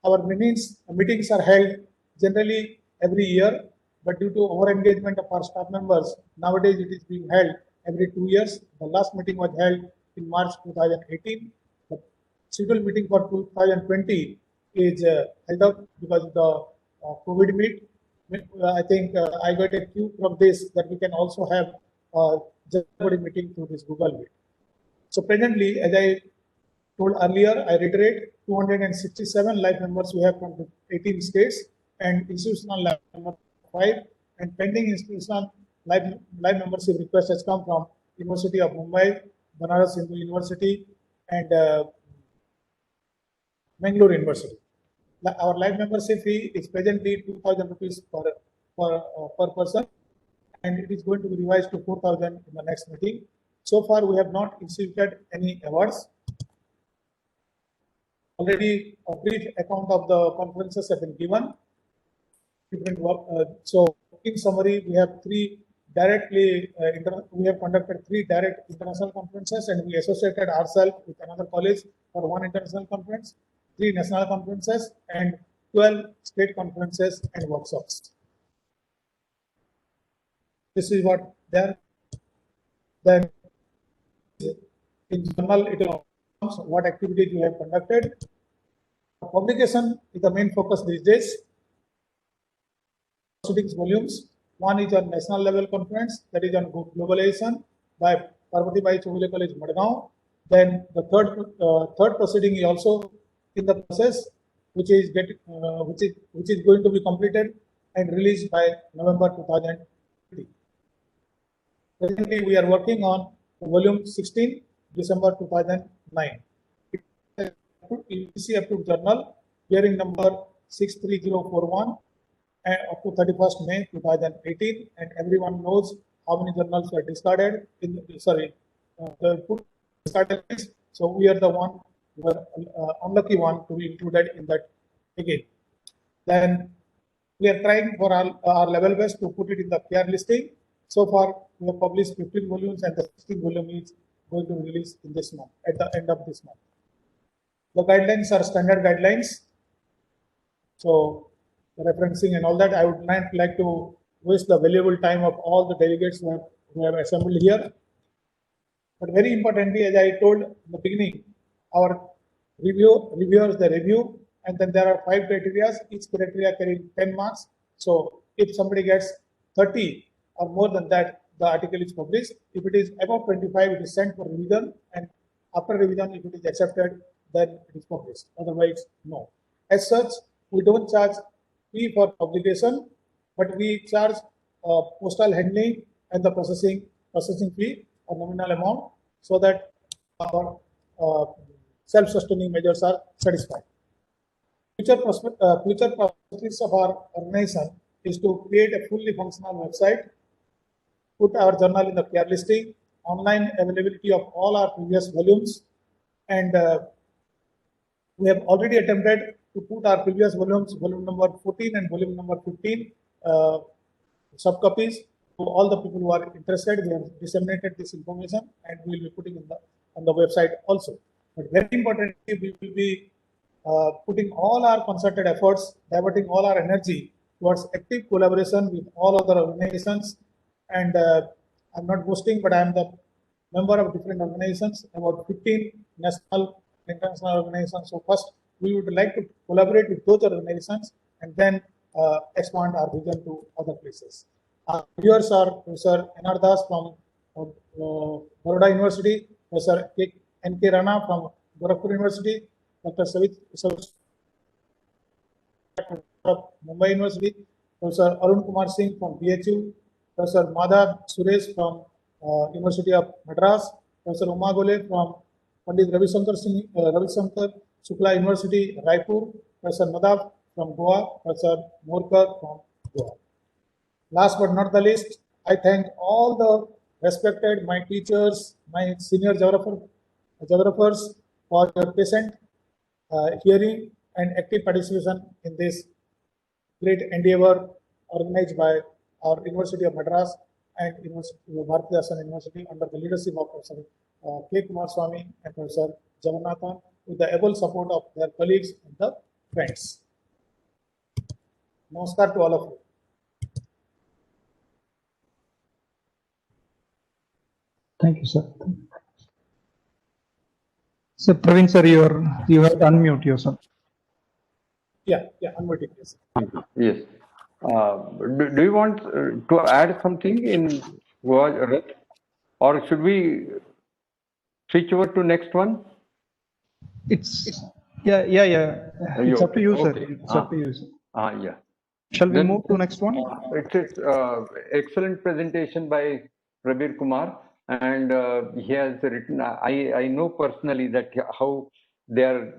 Our meetings are held generally every year, but due to over-engagement of our staff members, nowadays it is being held every 2 years. The last meeting was held in March 2018. The scheduled meeting for 2020 is held up because of the COVID meet. I think I got a cue from this that we can also have a January meeting through this Google Meet. So presently, as I told earlier, I reiterate, 267 live members we have from 18 states, and institutional live member 5, and pending institutional live membership request has come from University of Mumbai, Banaras Hindu University, and Mangalore University. Our live membership fee is presently 2,000 rupees per person, and it is going to be revised to 4,000 in the next meeting. So far, we have not instituted any awards. Already a brief account of the conferences have been given. So in summary, we have we have conducted 3 direct international conferences, and we associated ourselves with another college for 1 international conference, 3 national conferences, and 12 state conferences and workshops. This is what there. Then in journal, it will what activities we have conducted. Publication is the main focus these days. Proceedings volumes. One is on national level conference, that is on globalization by Parvati Bai Chowgule College, Madgaon. Then the third proceeding is also in the process, which is going to be completed and released by November 2020. Presently, we are working on volume 16, December 2009. EC approved journal, hearing number 63041, and up to 31st May 2018, and everyone knows how many journals were discarded. Discarded list. So we are the one, we were unlucky one to be included in that again. Then we are trying for our level best to put it in the PR listing. So far, we have published 15 volumes, and the 16th volume is going to release in this month, at the end of this month. The guidelines are standard guidelines. So, referencing and all that, I would not like to waste the valuable time of all the delegates who have assembled here. But very importantly, as I told in the beginning, our reviewers, they review, and then there are 5 criteria, each criteria carrying 10 marks. So if somebody gets 30 or more than that, the article is published. If it is above 25, it is sent for revision, and after revision, if it is accepted, then it is published. Otherwise, no. As such, we don't charge fee for publication, but we charge postal handling and the processing fee, a nominal amount, so that our self-sustaining measures are satisfied. Future prospects of our organization is to create a fully functional website, put our journal in the PR listing, online availability of all our previous volumes, and we have already attempted to put our previous volumes, volume number 14 and volume number 15, subcopies to all the people who are interested. We have disseminated this information, and we will be putting on the website also. But very importantly, we will be putting all our concerted efforts, diverting all our energy towards active collaboration with all other organizations. And I'm not boasting, but I'm the member of different organizations, about 15 national, international organizations. So first, we would like to collaborate with those organizations and then expand our vision to other places. Our viewers are Professor N.R. Das from Baroda University, Professor N.K. Rana from Gorakhpur University, Dr. Savit from Mumbai University, Professor Arun Kumar Singh from BHU, Professor Madhav Suresh from University of Madras, Professor Uma Gole from Pandit Ravisankar Shukla University, Raipur, Professor Madhav from Goa, Professor Morkar from Goa. Last but not the least, I thank all the respected, my teachers, my senior geographers for your patient hearing and active participation in this great endeavor organized by our University of Madras and Bharatiya Dasan University under the leadership of Professor K. Kumar Swami and Professor Jagannathan, with the able support of their colleagues and the friends. Namaskar to all of you. Thank you, sir. So, Praveen sir, you have to unmute yourself. Yeah, unmuted, yes. Yes. Do you want to add something in Goa, or should we switch over to next one? It's It's up to you, sir. Okay. It's up to you, sir. Yeah. Shall we Then move to next one? It is excellent presentation by Prabir Kumar, and he has written. I know personally that how they are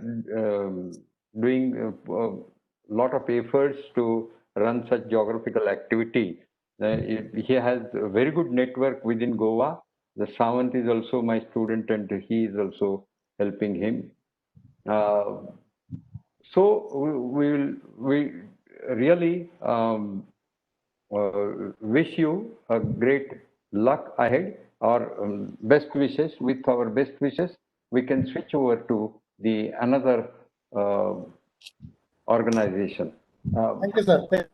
doing a lot of efforts to run such geographical activity. He has a very good network within Goa. The Sawant is also my student, and he is also helping him. So we really wish you a great luck ahead, or best wishes. With our best wishes, we can switch over to the another organization. Thank you, sir. Yes.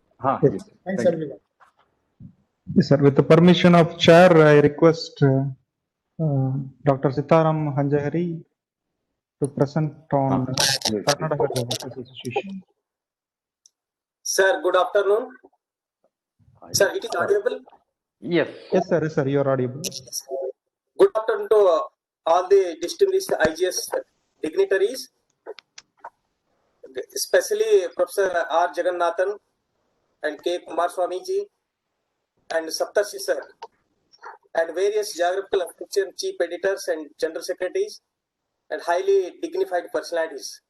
Thanks, everyone. Yes, sir. With the permission of chair, I request Dr. Sitaram Hanjahari to present on Karnataka Geographical Association. Sir, good afternoon. Sir, it is audible? Yes. Yes, sir. Yes, sir. You are audible. Good afternoon to all the distinguished IGS dignitaries, especially Professor R. Jagannathan and K. Kumar Swamiji and Saptarshi sir, and various geographical association chief editors and general secretaries, and highly dignified personalities.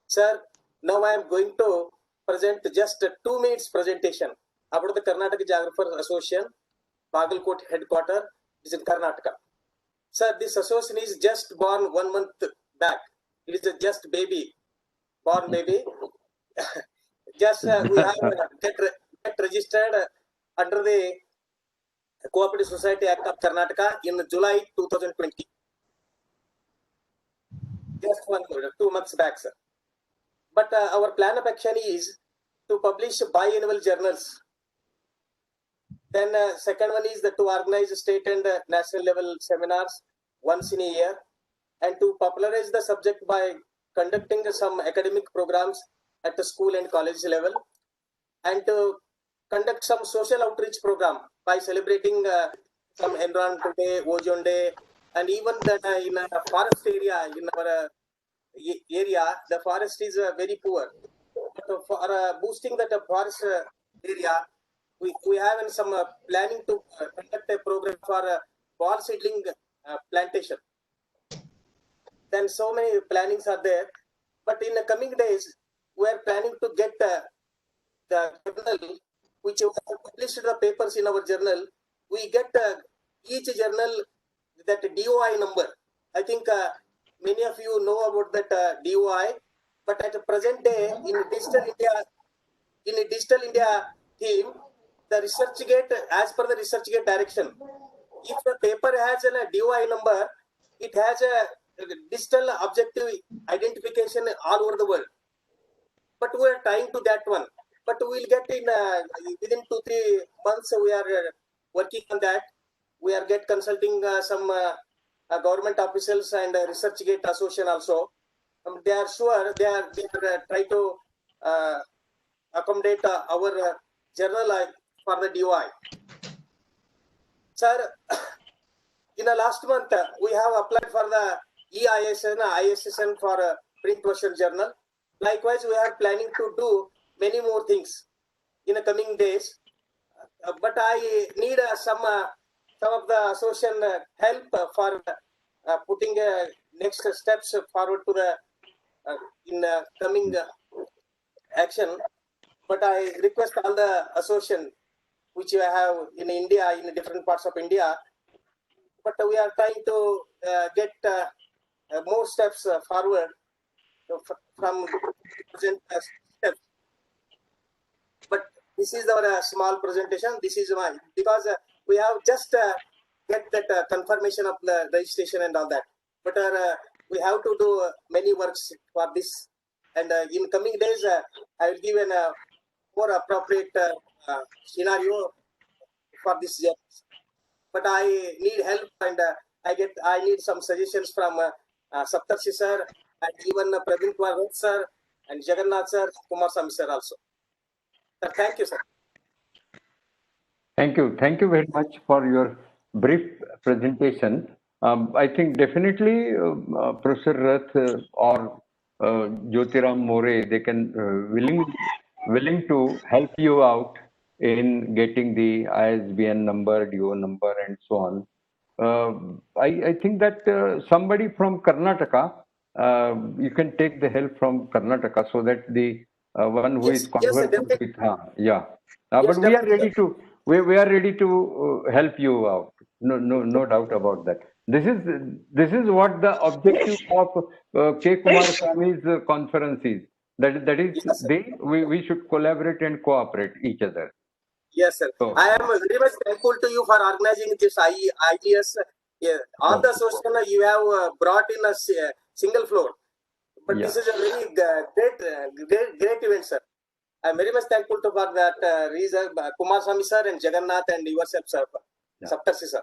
Sir, now I am going to present just a 2 minutes presentation about the Karnataka Geographers Association, Bagalkot headquarter is in Karnataka. Sir, this association is just born 1 month back. It is a just baby, born baby. Just we have get registered under the Cooperative Society Act of Karnataka in July 2020. Just 2 months back, sir. But our plan of action is to publish biannual journals. Then second one is to organize state and national level seminars once in a year, and to popularize the subject by conducting some academic programs at the school and college level, and to conduct some social outreach program by celebrating some Environmental Day, Ozone Day, and even that in a forest area in our area, the forest is very poor. But for boosting that forest area, we have some planning to conduct a program for ball seedling plantation. Then so many plannings are there. But in the coming days, we are planning to get the journal, which we have published the papers in our journal. We get each journal that DOI number. I think many of you know about that DOI, but at the present day in Digital India theme, the ResearchGate, as per the ResearchGate direction, if the paper has a DOI number, it has a digital objective identification all over the world. But we are trying to that one. But we will get in within 2-3 months. We are working on that. We are consulting some government officials and ResearchGate Association also. They are sure they are try to accommodate our journal for the DOI. Sir, in the last month, we have applied for the ISSN for a print version journal. Likewise, we are planning to do many more things in the coming days. But I need some of the association help for putting next steps forward to the in coming action. But I request all the association which you have in India, in different parts of India. But we are trying to get more steps forward from present steps. But this is our small presentation. This is my, because we have just get that confirmation of the registration and all that. But we have to do many works for this. And in coming days, I will give an more appropriate scenario for this job. But I need help, and I need some suggestions from Saptarshi sir, and even Praveen Kumar sir, and Jagannath sir, Kumar Swami sir also. Sir, thank you, sir. Thank you. Thank you very much for your brief presentation. I think definitely Professor Rath or Jyotiram More, they can willing to help you out in getting the ISBN number, DO number, and so on. I think that somebody from Karnataka, you can take the help from Karnataka, so that the one who is conversant with, yeah. But we are ready to we are ready to help you out. No doubt about that. This is what the objective of K. Kumar Swami's conference is. That is, yes, we should collaborate and cooperate each other. Yes, sir. So, I am very much thankful to you for organizing this IGS. Yeah, all the association you have brought in a single floor. But this is a very great event, sir. I am very much thankful to for that reason, Kumar Swami sir and Jagannath and yourself, sir. Saptarshi sir.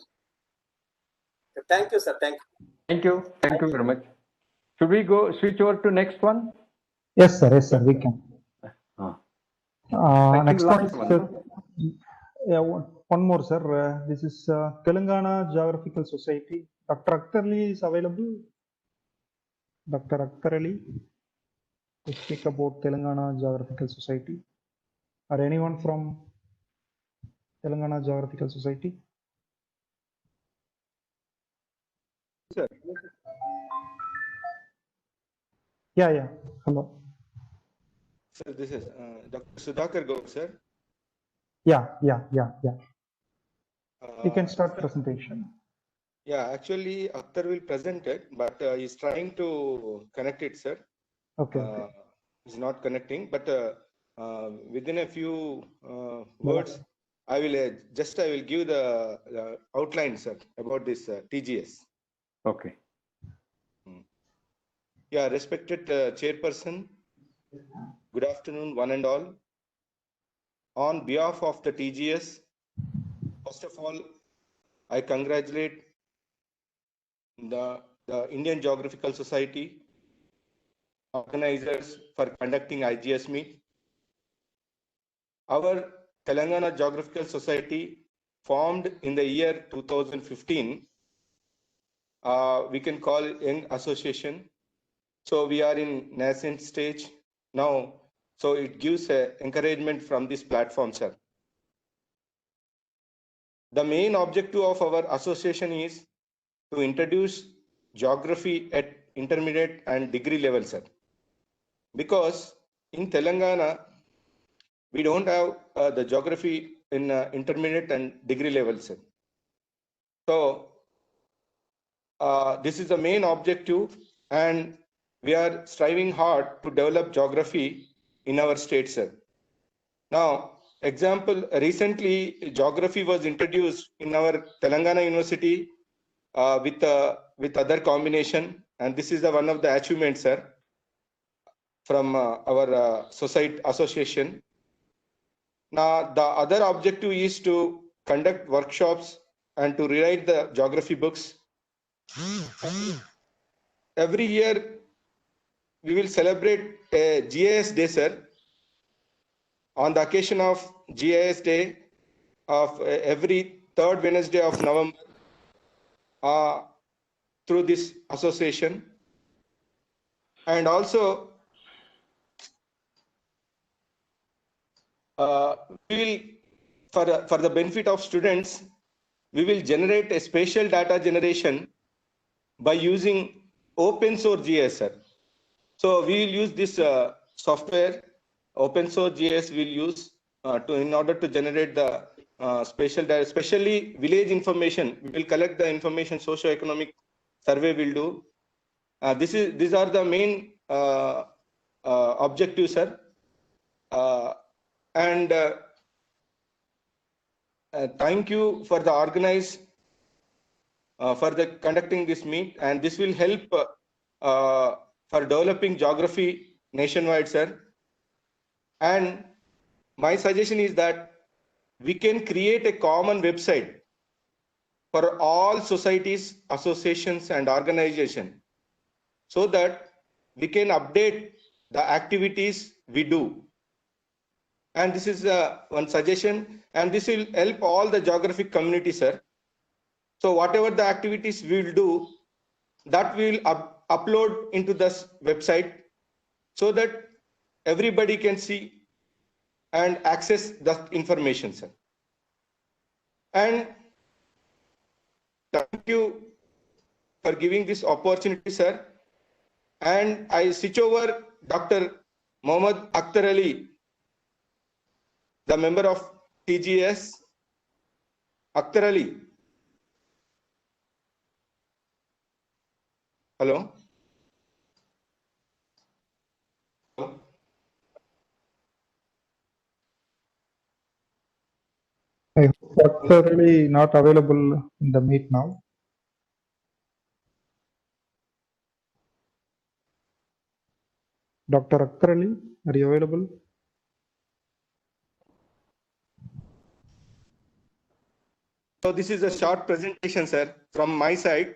Thank you, sir. Thank you. Thank you. Thank you very much. Should we switch over to next one? Yes, sir. Yes, sir. We can. Next one. Yeah, one more, sir. This is Telangana Geographical Society. Dr. Akhtar Ali is available. Dr. Akhtar Ali to speak about Telangana Geographical Society. Or anyone from Telangana Geographical Society? Sir. Yeah. Hello. Sir, this is Dr. Sudhakar Gaur, sir. Yeah. You can start presentation. Yeah, actually, Akhtar will present it, but he's trying to connect it, sir. Okay. He's not connecting, but within a few words, I will give the outline, sir, about this TGS. Okay. Yeah, respected chairperson, good afternoon, one and all. On behalf of the TGS, first of all, I congratulate the Indian Geographical Society organizers for conducting IGS meet. Our Telangana Geographical Society, formed in the year 2015, we can call it young association. So we are in nascent stage now. So it gives encouragement from this platform, sir. The main objective of our association is to introduce geography at intermediate and degree level, sir. Because in Telangana, we don't have the geography in intermediate and degree level, sir. So this is the main objective, and we are striving hard to develop geography in our state, sir. Now, example, recently geography was introduced in our Telangana University with other combination, and this is one of the achievements, sir, from our society association. Now, the other objective is to conduct workshops and to rewrite the geography books. Every year, we will celebrate a GIS Day, sir. On the occasion of GIS Day of every third Wednesday of November, through this association. And also, we will, for the benefit of students, we will generate a spatial data generation by using open source GIS, sir. So we will use this software, open source GIS we'll use in order to generate the spatial data, especially village information. We will collect the information, socio-economic survey will do. These are the main objectives, sir. Thank you for the organize for the conducting this meet, and this will help for developing geography nationwide, sir. And my suggestion is that we can create a common website for all societies, associations, and organizations, so that we can update the activities we do. And this is one suggestion, and this will help all the geographic community, sir. So whatever the activities we will do, that we will upload into this website, so that everybody can see and access the information, sir. And thank you for giving this opportunity, sir. And I switch over Dr. Mohammad Akhtar Ali, the member of TGS. Akhtar Ali. Hello. I hope Akhtar Ali not available in the meet now. Dr. Akhtar Ali, are you available? So this is a short presentation, sir, from my side,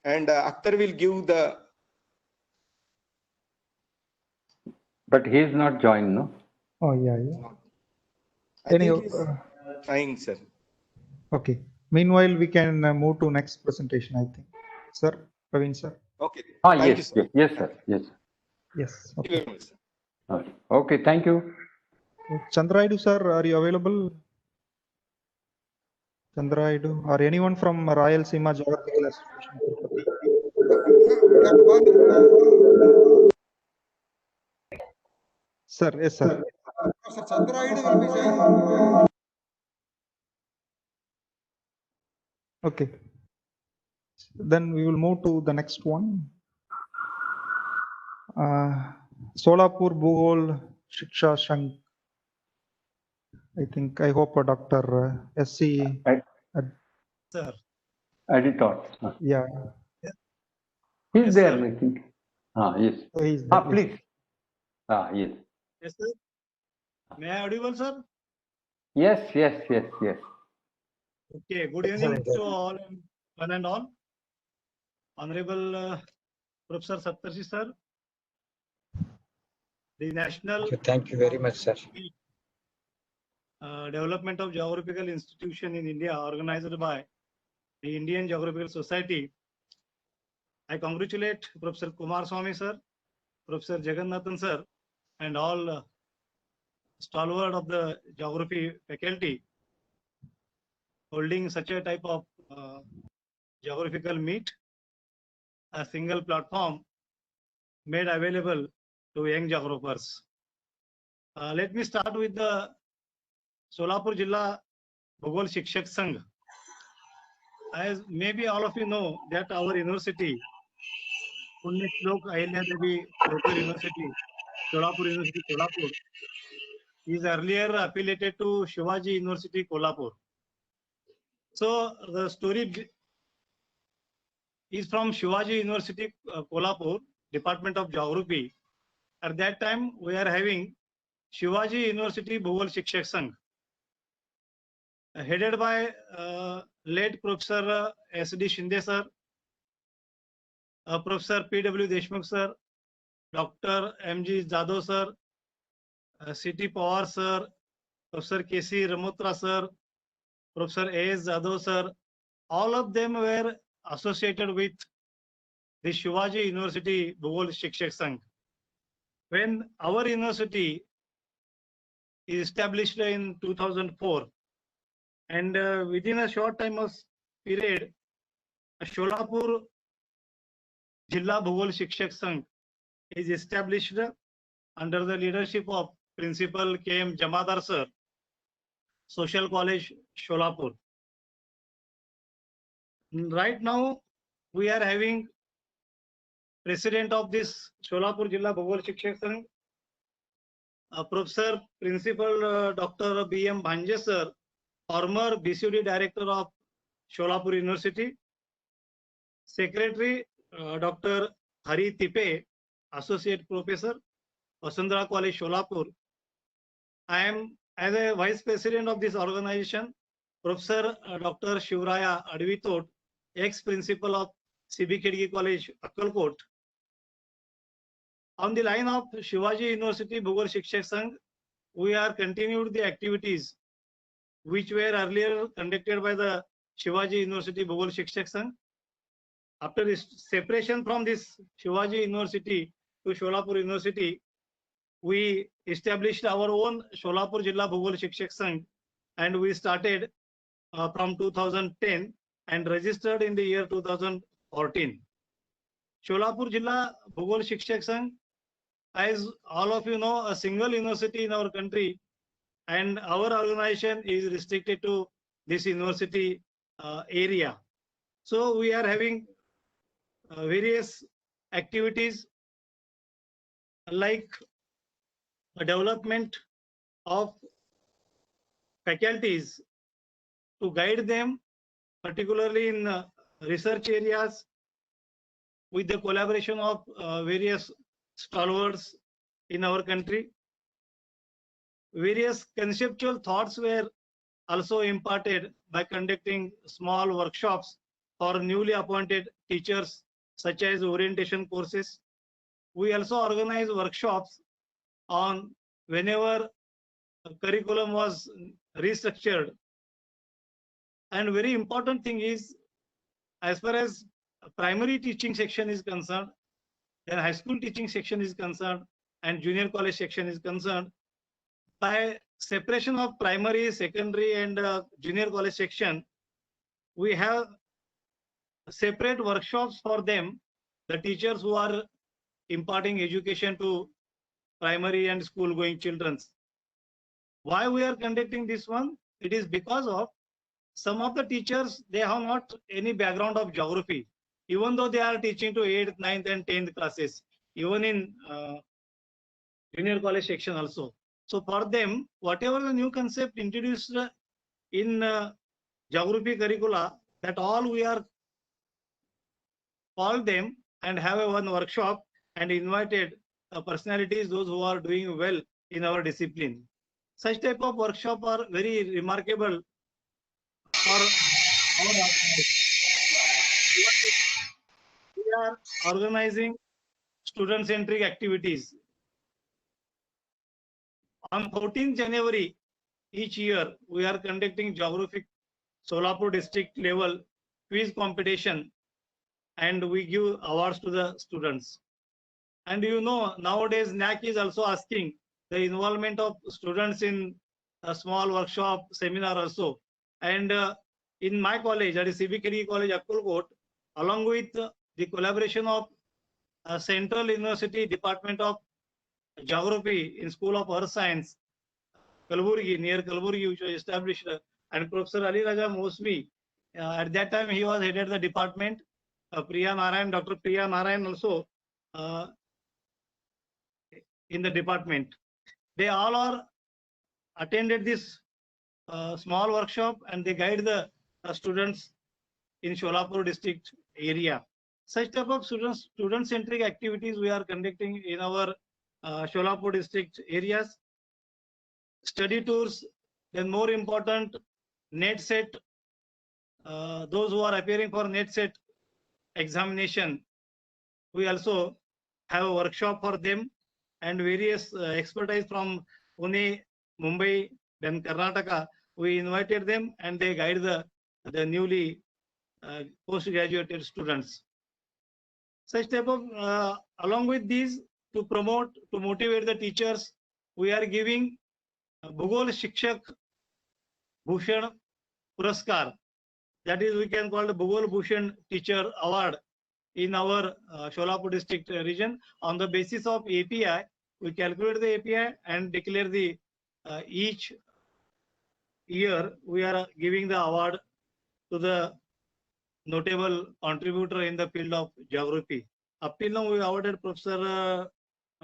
and Akhtar will give the. But he is not joined, no? Oh, yeah. I Anyhow, think he's trying, sir. Okay. Meanwhile, we can move to next presentation, I think. Sir, Praveen sir. Okay. Ah, Thank you, yes, sir. yes, yes, sir. Yes. Yes. Thank you Okay. very much, sir. Okay, thank you. Chandraidu sir, are you available? Chandraidu or anyone from Rayalaseema Geographical Association? Sir, yes, sir. Professor Chandraidu will be saying. Okay. Then we will move to the next one. Solapur Bhugol Shiksha Shank. I hope Dr. S.C. Sir. Editor. Yeah. He's Yes, there, sir. I think. Ah, yes. He's there, Ah, yes. please. Ah, yes. Yes, sir. May I audible, sir? Yes, yes, yes, yes. Okay. Good evening to all and one and all. Honorable Professor Saptarshi, sir. The National Thank you very much, sir. Development of Geographical Institution in India, organized by the Indian Geographical Society. I congratulate Professor Kumar Swamy, sir, Professor Jagannathan, sir, and all stalwart of the geography faculty holding such a type of geographical meet, a single platform made available to young geographers. Let me start with the Solapur Jilla Bhugol Shikshak Sangh. As maybe all of you know that our university, Punyashlok Ahilyadevi Holkar University, Solapur University, Solapur, is earlier affiliated to Shivaji University, Kolhapur. So the story is from Shivaji University, Kolhapur, Department of Geography. At that time, we are having Shivaji University Bhugol Shikshak Sangh, headed by late Professor S.D. Shinde sir, Professor P.W. Deshmukh sir, Dr. M.G. Jadhav sir, C.T. Pawar sir, Professor K.C. Ramotra sir, Professor A.S. Jadhav sir, all of them were associated with the Shivaji University Bhugol Shikshak Sangh. When our university is established in 2004, and within a short time of period, Solapur Jilla Bhugol Shikshak Sangh is established under the leadership of Principal K.M. Jamadar sir, Social College, Solapur. Right now, we are having President of this Solapur Jilla Bhugol Shikshak Sangh, Professor Principal Dr. B.M. Bhanje sir, former BCD Director of Solapur University, Secretary Dr. Hari Tipe, Associate Professor, Vasundhara College, Solapur. I am as a Vice President of this organization, Professor Dr. Shivraya Advitot, ex-principal of CB Khedgi College, Akkalkot. On the line of Shivaji University Bhugol Shikshak Sangh, we are continued the activities which were earlier conducted by the Shivaji University Bhugol Shikshak Sangh. After this separation from this Shivaji University to Solapur University, we established our own Solapur Jilla Bhugol Shikshak Sangh, and we started from 2010 and registered in the year 2014. Solapur Jilla Bhugol Shikshak Sangh, as all of you know, a single university in our country, and our organization is restricted to this university area. So we are having various activities like a development of faculties to guide them, particularly in research areas, with the collaboration of various stalwarts in our country. Various conceptual thoughts were also imparted by conducting small workshops for newly appointed teachers, such as orientation courses. We also organize workshops on whenever a curriculum was restructured, And very important thing is, as far as primary teaching section is concerned, then high school teaching section is concerned, and junior college section is concerned, by separation of primary, secondary, and junior college section, we have separate workshops for them, the teachers who are imparting education to primary and school going children. Why we are conducting this one? It is because of some of the teachers, they have not any background of geography, even though they are teaching to 8th, 9th and 10th classes, even in junior college section also. So for them, whatever the new concept introduced in geography curricula, that all we are call them and have a one workshop and invited personalities, those who are doing well in our discipline. Such type of workshop are very remarkable for our organization. We are organizing student-centric activities. On 14th January each year, we are conducting geographic Solapur district level quiz competition, and we give awards to the students. And you know, nowadays NAC is also asking the involvement of students in a small workshop seminar also. And in my college, that is CBKD College, Akkalkot, along with the collaboration of Central University Department of Geography in School of Earth Science, Kalburgi, near Kalburgi, which was established, and Professor Ali Raja Mosmi, at that time he was headed the department. Priya Narayan, Dr. Priya Narayan also in the department. They all are attended this small workshop, and they guide the students in Sholapur district area. Such type of student-centric activities we are conducting in our Sholapur district areas. Study tours, then more important, NET set. Those who are appearing for NET set examination, we also have a workshop for them, and various expertise from Pune, Mumbai, then Karnataka. We invited them, and they guide the newly postgraduated students. Such type of, along with these, to promote, to motivate the teachers, we are giving Bhugol Shikshak Bhushan Puraskar. That is, we can call the Bhugol Bhushan Teacher Award in our Sholapur district region. On the basis of API, we calculate the API and declare the each year we are giving the award to the notable contributor in the field of geography. Up till now, we awarded Professor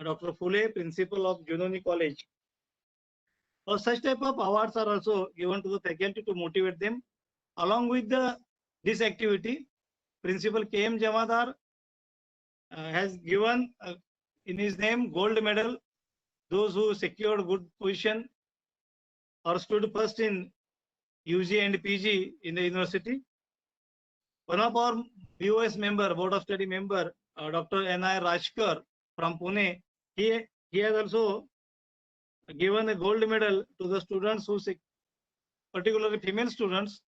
Dr. Phule, Principal of Junoni College. Such type of awards are also given to the faculty to motivate them. Along with this activity, Principal K.M. Jamadar has given in his name gold medal those who secured good position or stood first in UG and PG in the university. One of our BOS member, Board of Study member, Dr. N.I. Rajkar from Pune, he has also given a gold medal to the students who, particularly female students,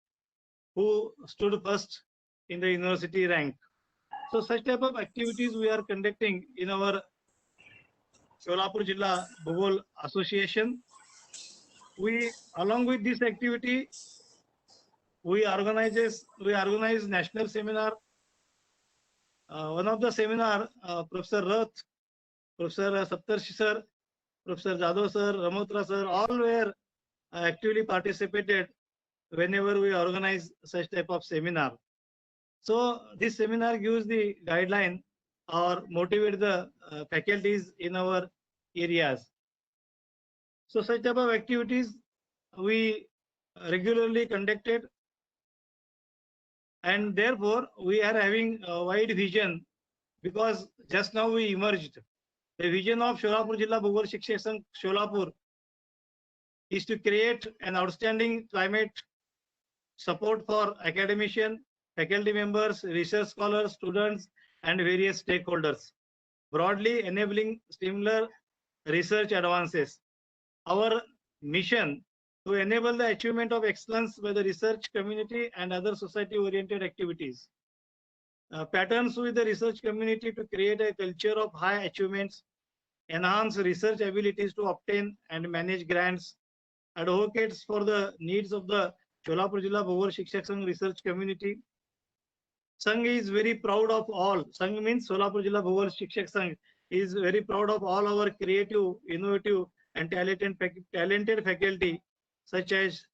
who stood first in the university rank. So such type of activities we are conducting in our Sholapur Jilla Bhugol Association. We, along with this activity, we organize national seminar. One of the seminar, Professor Rath, Professor Saptarshi sir, Professor Jadhav sir, Ramotra sir, all were actively participated whenever we organize such type of seminar. So this seminar gives the guideline or motivate the faculties in our areas. So such type of activities we regularly conducted, and therefore we are having a wide vision, because just now we emerged. The vision of Sholapur Jilla Bhugol Shiksha Sholapur is to create an outstanding climate support for academicians, faculty members, research scholars, students, and various stakeholders, broadly enabling similar research advances. Our mission to enable the achievement of excellence by the research community and other society-oriented activities. Patterns with the research community to create a culture of high achievements, enhance research abilities to obtain and manage grants, advocates for the needs of the Solapur Jilla Bhagol Shikshak Sangh research community. Sangh is very proud of all. Sangh means Solapur Jilla Bhagol Shikshak Sangh is very proud of all our creative, innovative, and talented faculty, such as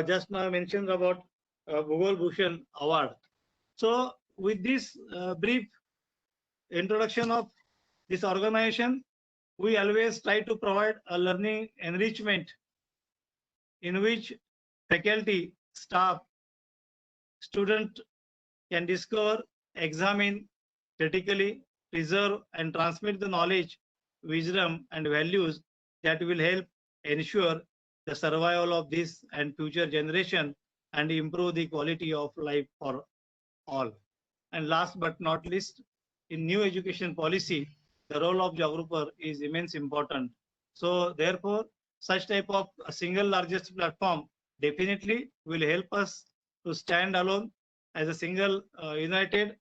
just now I mentioned about Bhagol Bhushan Award. So, with this brief introduction of this organization, we always try to provide a learning enrichment in which faculty, staff, student can discover, examine, critically, preserve, and transmit the knowledge, wisdom, and values that will help ensure the survival of this and future generation and improve the quality of life for all. And last but not least, in new education policy, the role of geographer is immense important. So therefore, such type of a single largest platform definitely will help us to stand alone as a single united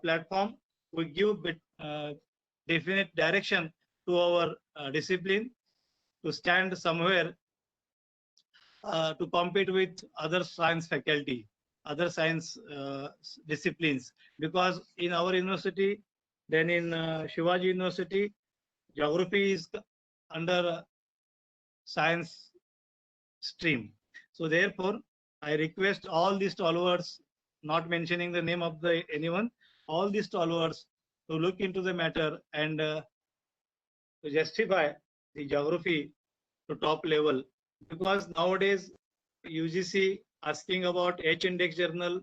platform. We give definite direction to our discipline to stand somewhere to compete with other science faculty, other science disciplines, because in our university, then in Shivaji University, geography is under science stream. So therefore, I request all these stalwarts, not mentioning the name of anyone, all these stalwarts to look into the matter and to justify the geography to top level, because nowadays UGC asking about H index journal,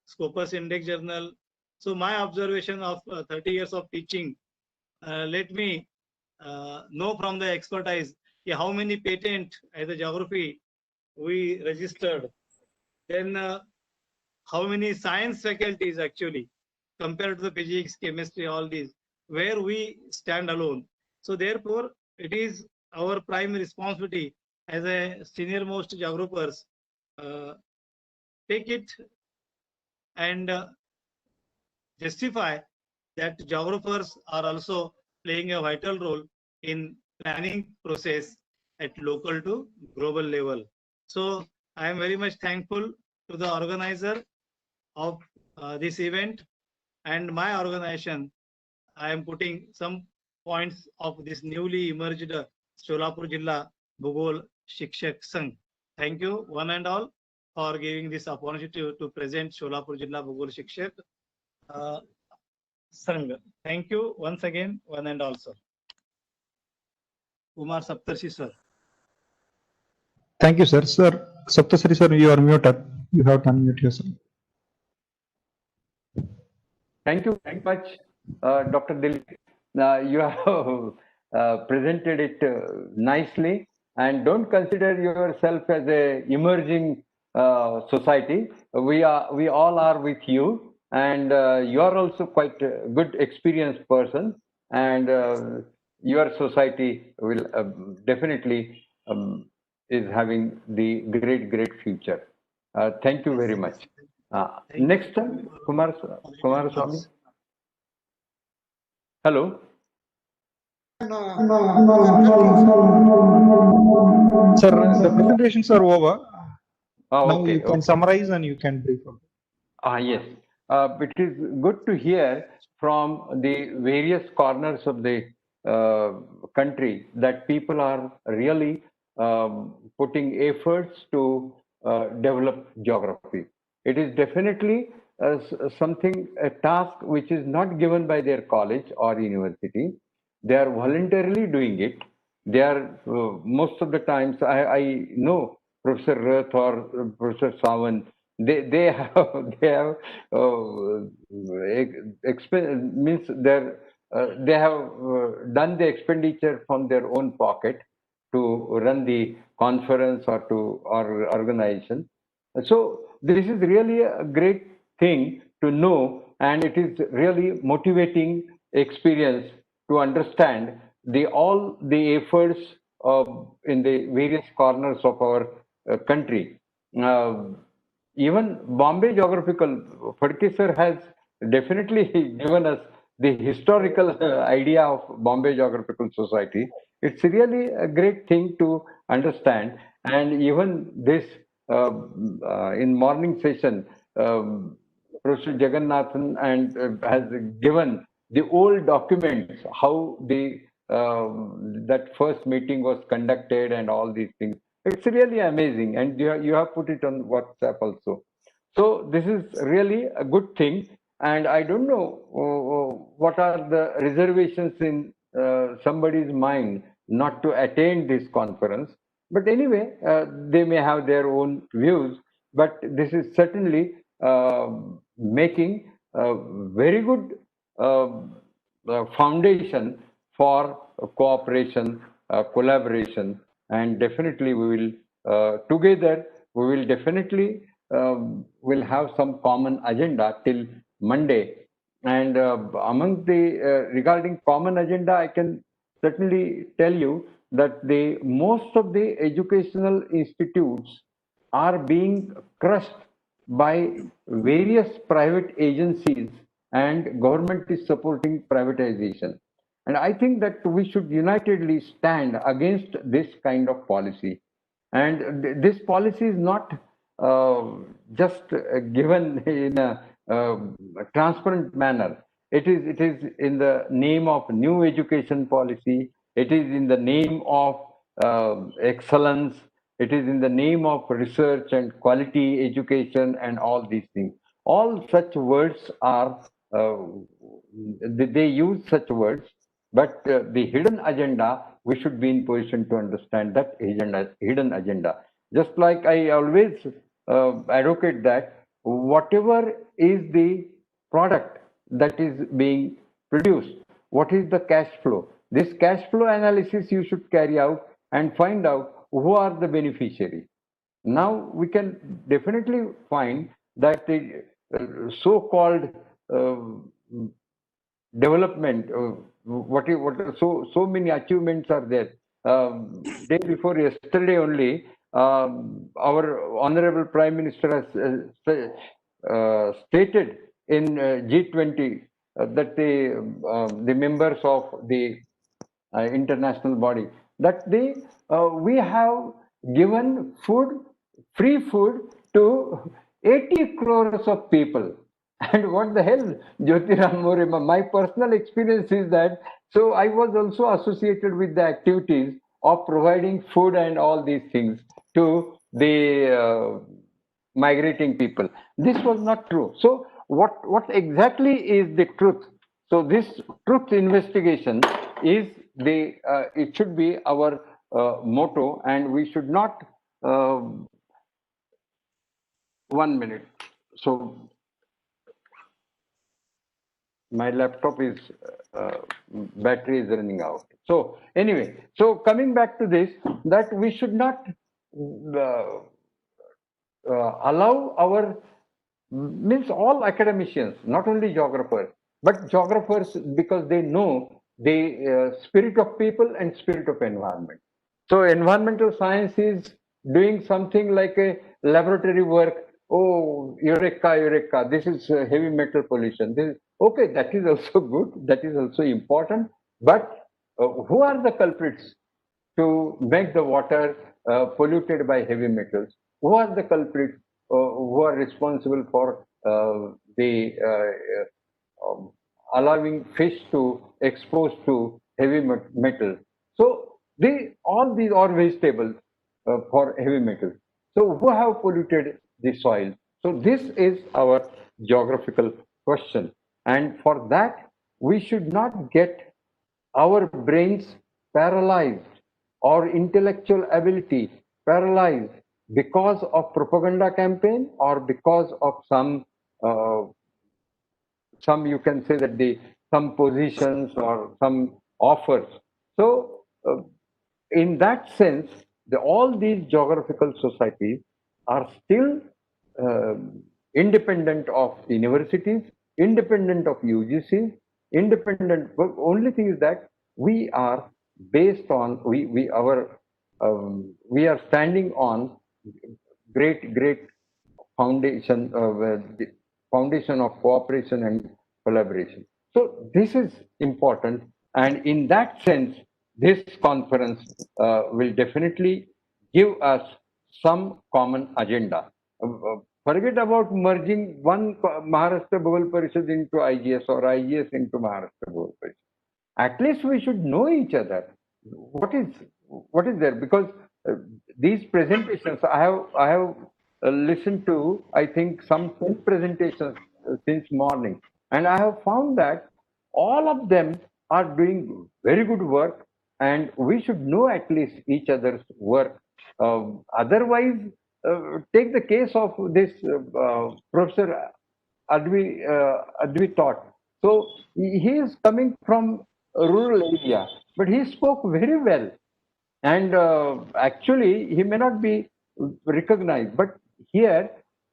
Scopus index journal. So my observation of 30 years of teaching, let me know from the expertise how many patent as a geography we registered, then how many science faculties actually compared to the physics, chemistry, all these, where we stand alone. So therefore, it is our prime responsibility as a senior most geographers, take it and justify that geographers are also playing a vital role in planning process at local to global level. So I am very much thankful to the organizer of this event and my organization. I am putting some points of this newly emerged Solapur Jilla Bhagol Shikshak Sangh. Thank you one and all for giving this opportunity to present Solapur Jilla Bhagol Shikshak Sangh. Thank you once again, one and all, sir. Kumar Saptarshi, sir. Thank you, sir. Sir, Saptarshi, sir, you are muted. You have to unmute yourself. Thank you very much, Dr. Dilip. You have presented it nicely, and don't consider yourself as a emerging society. We all are with you, and you are also quite a good experienced person, and your society will definitely is having the great future. Thank you very much. Next time, Kumar Swami. Hello. Sir, the presentations are over. Oh, now okay, you can summarize and you can brief. Yes. It is good to hear from the various corners of the country that people are really putting efforts to develop geography. It is definitely a task which is not given by their college or university. They are voluntarily doing it. They are most of the times, I know Professor Rath or Professor Sawant, they have they have done the expenditure from their own pocket to run the conference or to organization. So this is really a great thing to know, and it is really motivating experience to understand all the efforts in the various corners of our country. Even Bombay Geographical, Phadke sir has definitely given us the historical idea of Bombay Geographical Society. It's really a great thing to understand. And even this in morning session, Professor Jagannathan and has given the old documents, how the that first meeting was conducted and all these things. It's really amazing, and you have put it on WhatsApp also. So this is really a good thing, and I don't know what are the reservations in somebody's mind not to attend this conference. But anyway, they may have their own views, but this is certainly making a very good foundation for cooperation, collaboration, and definitely we will together we will definitely will have some common agenda till Monday. And among the regarding common agenda, I can certainly tell you that the most of the educational institutes are being crushed by various private agencies, and government is supporting privatization. And I think that we should unitedly stand against this kind of policy. And this policy is not just given in a transparent manner. It is in the name of new education policy. It is in the name of excellence. It is in the name of research and quality education and all these things. All such words are, they use such words, but the hidden agenda, we should be in position to understand that hidden agenda. Just like I always advocate that whatever is the product that is being produced, what is the cash flow? This cash flow analysis you should carry out and find out who are the beneficiaries. Now we can definitely find that the so-called development, so many achievements are there. Day before yesterday only, our honorable Prime Minister has stated in G20 that the members of the international body, that we have given free food to 80 crores of people. And what the hell, Jyotiram Morema, my personal experience is that, so I was also associated with the activities of providing food and all these things to the migrating people. This was not true. So what exactly is the truth? So this truth investigation is the, it should be our motto, and we should not, 1 minute. So my laptop is, battery is running out. So anyway, so coming back to this, that we should not allow our, means all academicians, not only geographers, but geographers, because they know the spirit of people and spirit of environment. So environmental science is doing something like a laboratory work. Oh, eureka, this is heavy metal pollution. This is, okay, that is also good, that is also important. But who are the culprits to make the water polluted by heavy metals? Who are the culprits who are responsible for allowing fish to expose to heavy metal? So all these are vegetables for heavy metals. So who have polluted the soil? So this is our geographical question. And for that, we should not get our brains paralyzed or intellectual ability paralyzed because of propaganda campaign or because of some you can say that some positions or some offers. So in that sense, all these geographical societies are still independent of universities, independent of UGC, independent. But only thing is that we are based on we are standing on great foundation the foundation of cooperation and collaboration. So this is important, and in that sense, this conference will definitely give us some common agenda. Forget about merging one Maharashtra Bhugal Parishad into IGS or IGS into Maharashtra Bhugal Parishad. At least we should know each other. What is there? Because these presentations, I have listened to, I think, some 10 presentations since morning, and I have found that all of them are doing very good work, and we should know at least each other's work. Otherwise, take the case of this Professor Advi taught. So he is coming from a rural area, but he spoke very well. And actually, he may not be recognized, but here,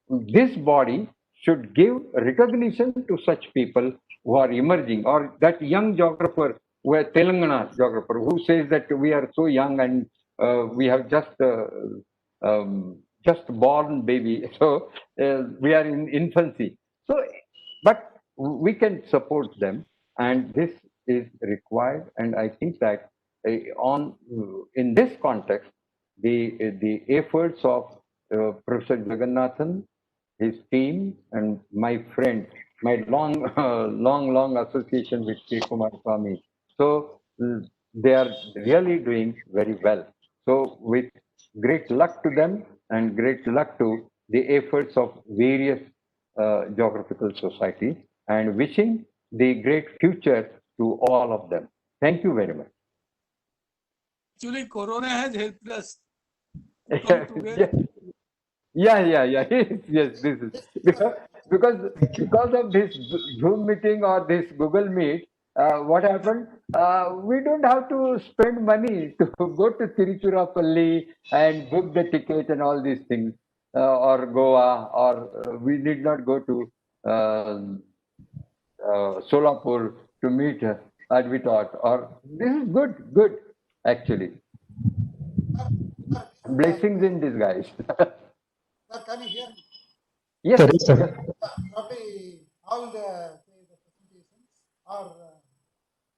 this body should give recognition to such people who are emerging, or that young geographer, who Telangana geographer, who says that we are so young and we have just born baby, so we are in infancy. So, but we can support them, and this is required. And I think that in this context, the efforts of Professor Jagannathan, his team, and my friend, my long association with K. Kumar Swami. So they are really doing very well. So with great luck to them and great luck to the efforts of various geographical societies, and wishing the great future to all of them. Thank you very much. Actually, Corona has helped us come together. Yeah. Yes, this is because of this Zoom meeting or this Google Meet. What happened? We don't have to spend money to go to Tiruchirappalli and book the ticket and all these things, or Goa, or we need not go to Solapur to meet Advitot. Or this is good actually. Blessings in disguise. Sir, can you hear me? Yes, sir. Probably all the presentations or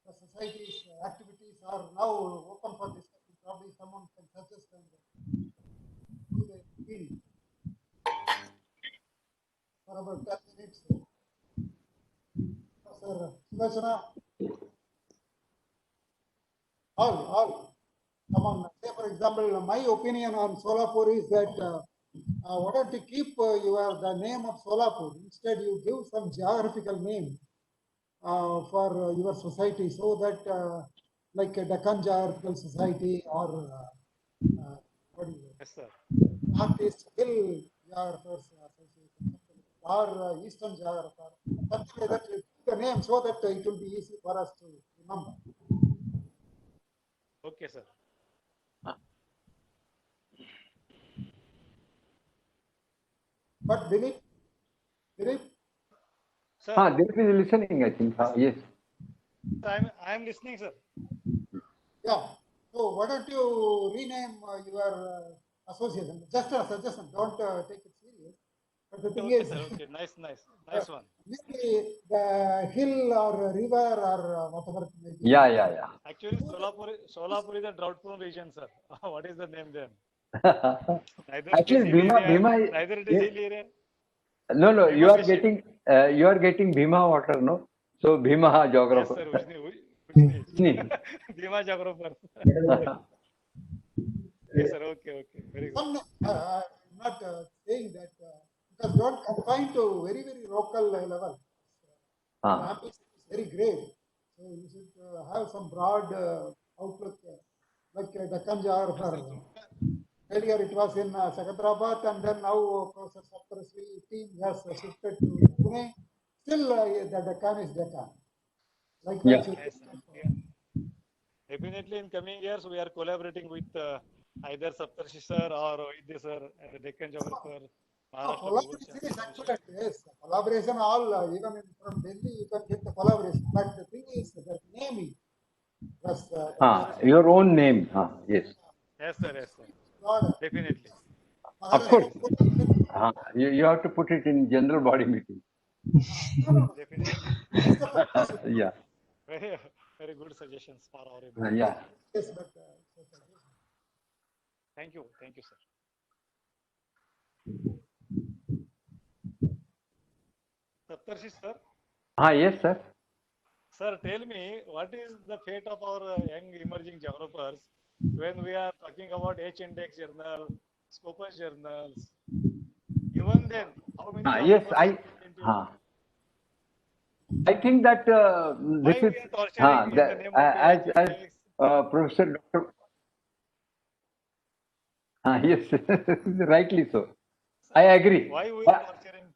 the society's activities are now open for discussion. Probably someone can suggest and do the field for about 10 minutes. Sir, Subhashana, all. Come on. Say, for example, my opinion on Solapur is that why don't you keep the name of Solapur? Instead, you give some geographical name for your society, so that like a Deccan Geographical Society or what is it? Yes, sir. Northeast Hill Geographers Association or Eastern Geographer, something like that. You give the name so that it will be easy for us to remember. Okay, sir. But Dilip, Sir, Dilip is listening, I think. Yes. I am listening, sir. yeah. So why don't you rename your association? Just a suggestion. Don't take it serious. But the thing Okay, is, sir. Okay, nice one. maybe the hill or river or whatever. It may be. Yeah. Actually, Solapur is a drought-prone region, sir. What is the name then? Neither Actually, it is hill Bhima area, is, neither it is hill area. no. Bhima You are fishing. getting Bhima water, no? So Bhima Yes, geographer. sir. Ujni. Bhima geographer. Yes, sir. Okay. Very good. I'm not saying that because don't confine to very local level. The ambition is very great. So you should have some broad outlook, like Deccan Geographer. Earlier it was in Secunderabad, and then now Professor Saptarshri team has shifted to Pune. Still, the Deccan is Deccan. Likewise, Yes, sir. Yeah. Definitely, in coming years, we are collaborating with either Saptarshi sir or Vaidya sir and the Deccan geographer. collaboration is excellent. Yes, collaboration all even from Delhi you can get the collaboration. But the thing is that naming. plus Your own name. Yes. Yes, sir. Yes, sir. God, Definitely. Of course. You have to put it in general body meeting. Definitely. that's the purpose. Yeah. Very, very good suggestions for our improvement. Yeah. Yes, but Thank you. Thank you, sir. Saptarshi, sir. Yes, sir. Sir, tell me, what is the fate of our young emerging geographers when we are talking about H-index journal, Scopus journals? Even then, how many Yes, geographers are into I think that why this we is are torturing in the name of the as H-index? Professor Dr. Yes, rightly so. I agree. Why we are torturing?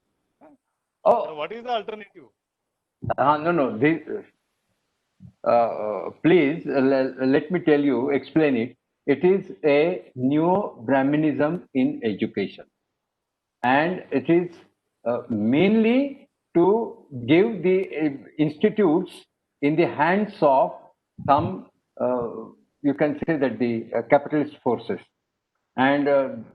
Oh, What is the alternative? no. Please let me tell you, explain it. It is a neo-Brahminism in education, and it is mainly to give the institutes in the hands of some, you can say that the capitalist forces. And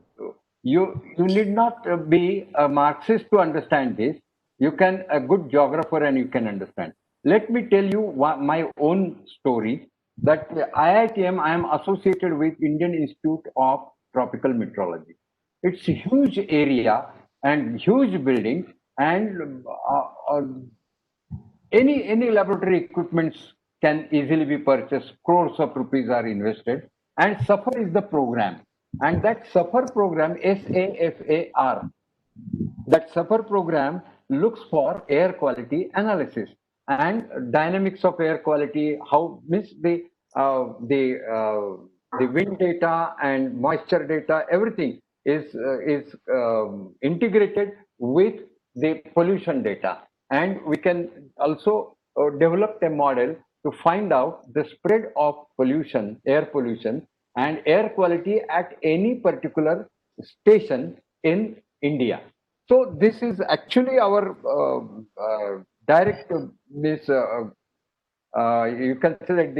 you need not be a Marxist to understand this. You can a good geographer and you can understand. Let me tell you my own story. That IITM, I am associated with Indian Institute of Tropical Meteorology. It's a huge area and huge building, and any laboratory equipments can easily be purchased. Crores of rupees are invested, and SAFAR is the program. And that SAFAR program, SAFAR, that SAFAR program looks for air quality analysis and dynamics of air quality. How means the wind data and moisture data, everything is integrated with the pollution data, and we can also develop a model to find out the spread of pollution, air pollution, and air quality at any particular station in India. So this is actually our direct this. You can say that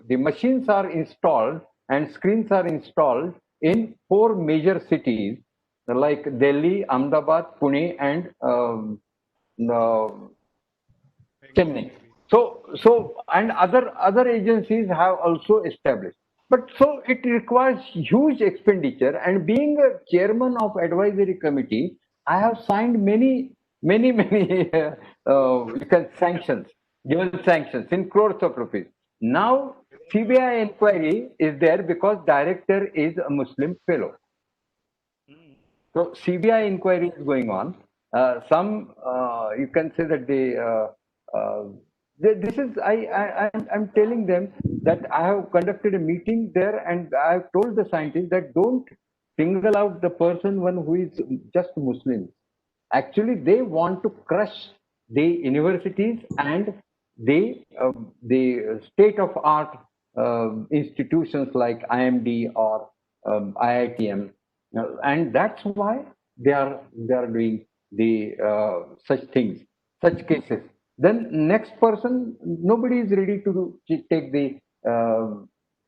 the machines are installed and screens are installed in 4 major cities like Delhi, Ahmedabad, Pune, and Chennai. So and other agencies have also established. But so it requires huge expenditure. And being a chairman of advisory committee, I have signed many you can sanctions, given sanctions in crores of rupees. Now CBI inquiry is there because director is a Muslim fellow. So CBI inquiry is going on. Some you can say that this is I'm telling them that I have conducted a meeting there, and I have told the scientists that don't single out the person one who is just Muslim. Actually, they want to crush the universities and the state of art institutions like IMD or IITM, and that's why they are doing the such things, such cases. Then next person, nobody is ready to take the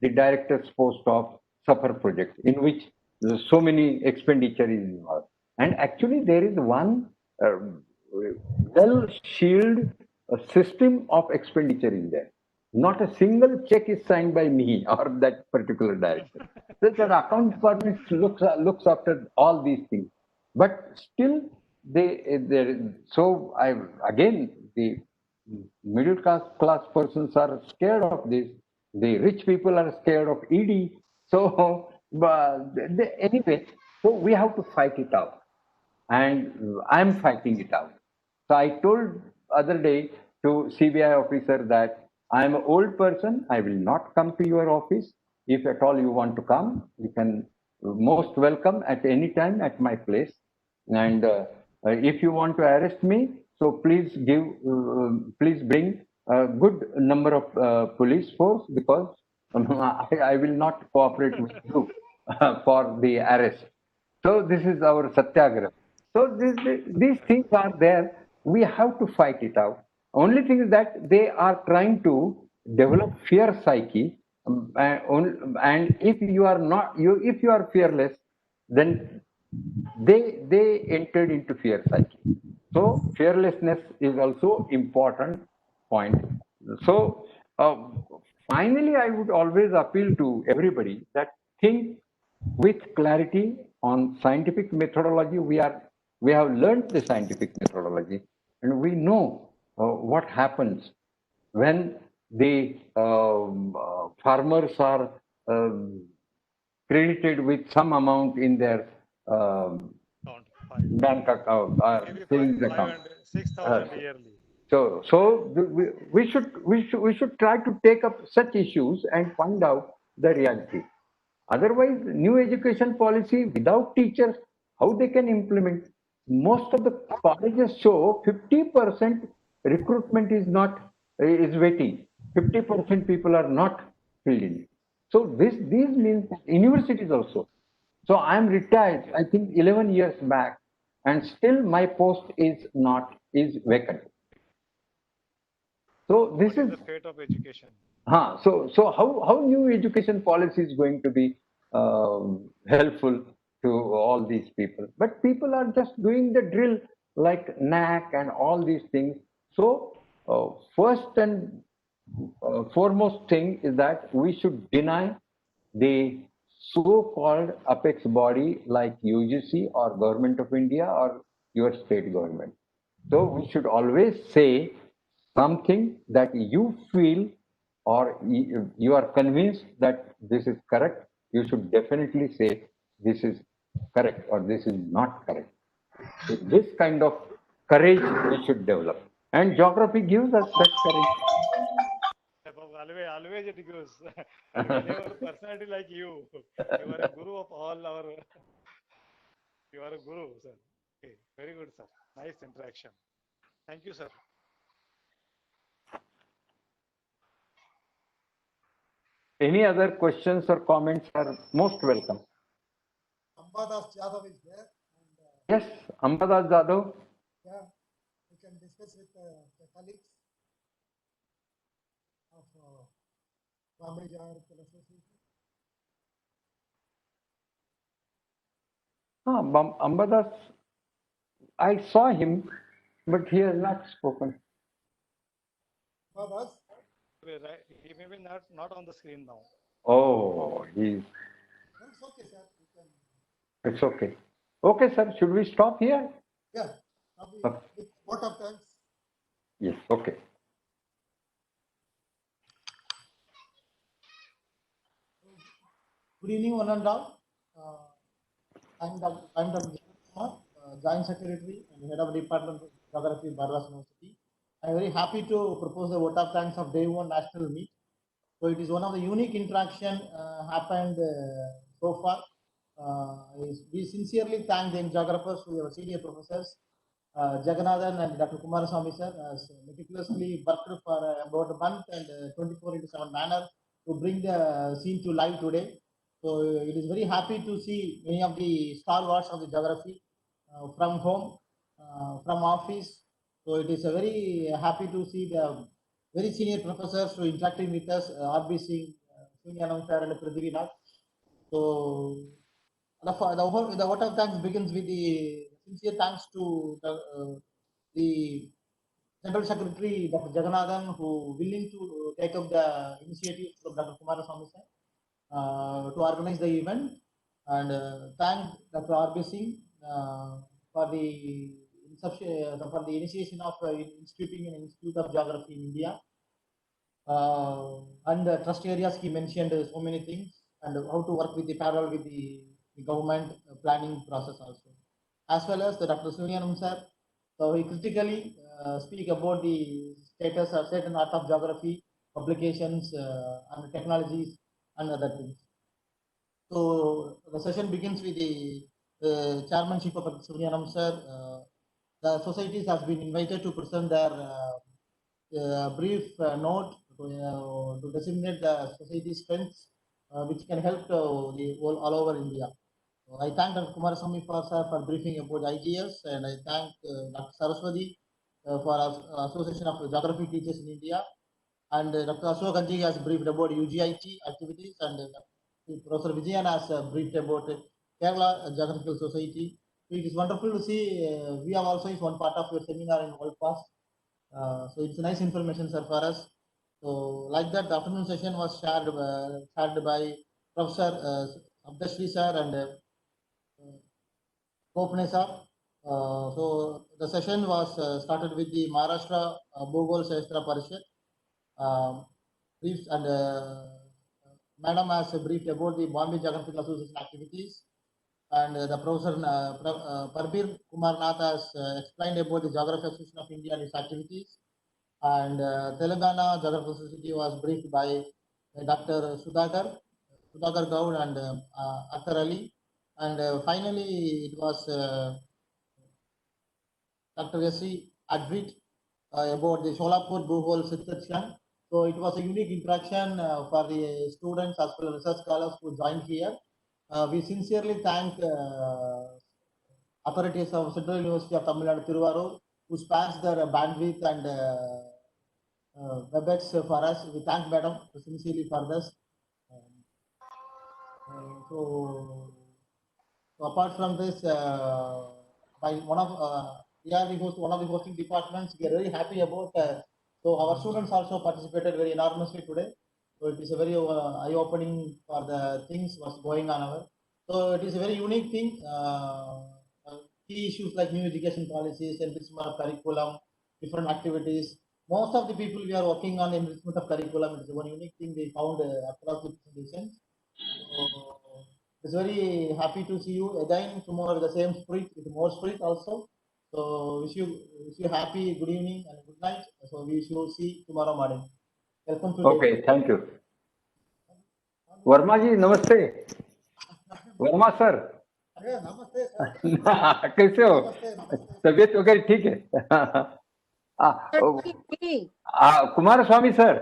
director's post of SAFAR project, in which so many expenditure is involved. And actually, there is one well-shielded system of expenditure in there. Not a single check is signed by me or that particular director. There's an account department looks after all these things. But still, so again, the middle class persons are scared of this. The rich people are scared of ED. So, anyway, so we have to fight it out, and I'm fighting it out. So I told other day to CBI officer that I'm an old person. I will not come to your office. If at all you want to come, you can most welcome at any time at my place. And if you want to arrest me, so please please bring a good number of police force, because I will not cooperate with you for the arrest. So this is our satyagraha. So these things are there. We have to fight it out. Only thing is that they are trying to develop fear psyche, and if you are not, if you are fearless, then they entered into fear psyche. So fearlessness is also important point. So finally, I would always appeal to everybody that think with clarity on scientific methodology. We have learned the scientific methodology, and we know what happens when the farmers are credited with some amount in their bank account or Maybe savings account. 6,000 yearly. So we should try to take up such issues and find out the reality. Otherwise, new education policy without teachers, how they can implement? Most of the colleges show 50% recruitment is waiting. 50% people are not filled in. So these means universities also. So I am retired, I think 11 years back, and still my post is vacant. So this is the fate of education. so how new education policy is going to be helpful to all these people? But people are just doing the drill like NAC and all these things. So first and foremost thing is that we should deny the so-called apex body like UGC or Government of India or your state government. So we should always say something that you feel or you are convinced that this is correct. You should definitely say this is correct or this is not correct. So this kind of courage we should develop. And geography gives us that courage. Always it goes. We never personality like you. You are a guru of all our. You are a guru, sir. Okay, very good, sir. Nice interaction. Thank you, sir. Any other questions or comments are most welcome. Ambadas Jadhav is there. Yes, Ambadas Jadhav. Yeah, we can discuss with the colleagues of Bombay Geographical Association. Ambadas, I saw him, but he has not spoken. Ambadas? He may be not on the screen now. Oh, he's. That's okay, sir. It's okay. Okay, sir. Should we stop here? Yeah. With vote of thanks. Yes. Okay. Good evening, one and all. I'm Dr. Joint Secretary and Head of Department of Geography, Banaras University. I'm very happy to propose the vote of thanks of Day 1 National Meet. So it is one of the unique interaction happened so far. We sincerely thank the geographers, our senior professors, Jagannathan and Dr. Kumaraswamy sir, has meticulously worked for about a month and 24/7 manner to bring the scene to life today. So it is very happy to see many of the stalwarts of the geography from home, from office. So it is a very happy to see the very senior professors who interacting with us, RB Singh, Sunyanam sir and Pradivinath. So the vote of thanks begins with the sincere thanks to the General Secretary Dr. Jagannathan, who willing to take up the initiative from Dr. Kumaraswamy sir to organize the event, and thank Dr. RB Singh for the initiation of instituting an Institute of Geography in India. And the trust areas he mentioned so many things, and how to work with the parallel with the government planning process also, as well as the Dr. Sunyanam sir. So he critically speak about the status of certain art of geography, publications, and technologies and other things. So the session begins with the chairmanship of Dr. Sunyanam sir. The societies has been invited to present their brief note to disseminate the society strengths, which can help all over India. So I thank Dr. Kumaraswamy for briefing about IGS, and I thank Dr. Saraswati for Association of Geography Teachers in India, And Dr. Ashok Anji has briefed about UGIT activities, and Professor Vijayan has briefed about Kerala Geographical Society. It is wonderful to see we have also is one part of your seminar in World Past. So it's nice information, sir, for us. So like that, the afternoon session was shared by Professor Abdashri sir and Kopne sir. So the session was started with the Maharashtra Bhogol Shastra Parishad. Briefs and Madam has briefed about the Bombay Geographical Association activities, and the Professor Parbir Kumar Nath has explained about the Geography Association of India and its activities, and Telangana Geographical Society was briefed by Dr. Sudhakar Gaud and Akhtar Ali, and finally it was Dr. S.C. Advit about the Sholapur Bhogol Siddharth. So it was a unique interaction for the students as well as research scholars who joined here. We sincerely thank authorities of Central University of Tamil Nadu Tiruvallur who spans their bandwidth and WebEx for us. We thank Madam sincerely for this. So apart from this, by one of one of the hosting departments, we are very happy about. So our students also participated very enormously today. So it is a very eye-opening for the things what's going on. So it is a very unique thing. Key issues like new education policies, enrichment of curriculum, different activities. Most of the people we are working on enrichment of curriculum. It is one unique thing they found across the presentations. So it's very happy to see you again tomorrow with the same spirit, with more spirit also. So wish you happy good evening and good night. So we shall see tomorrow morning. Welcome to. Okay, thank you. Verma ji, namaste. Verma sir. नमस्ते sir. कैसे हो? तबीयत वगैरह ठीक है? कुमार स्वामी sir,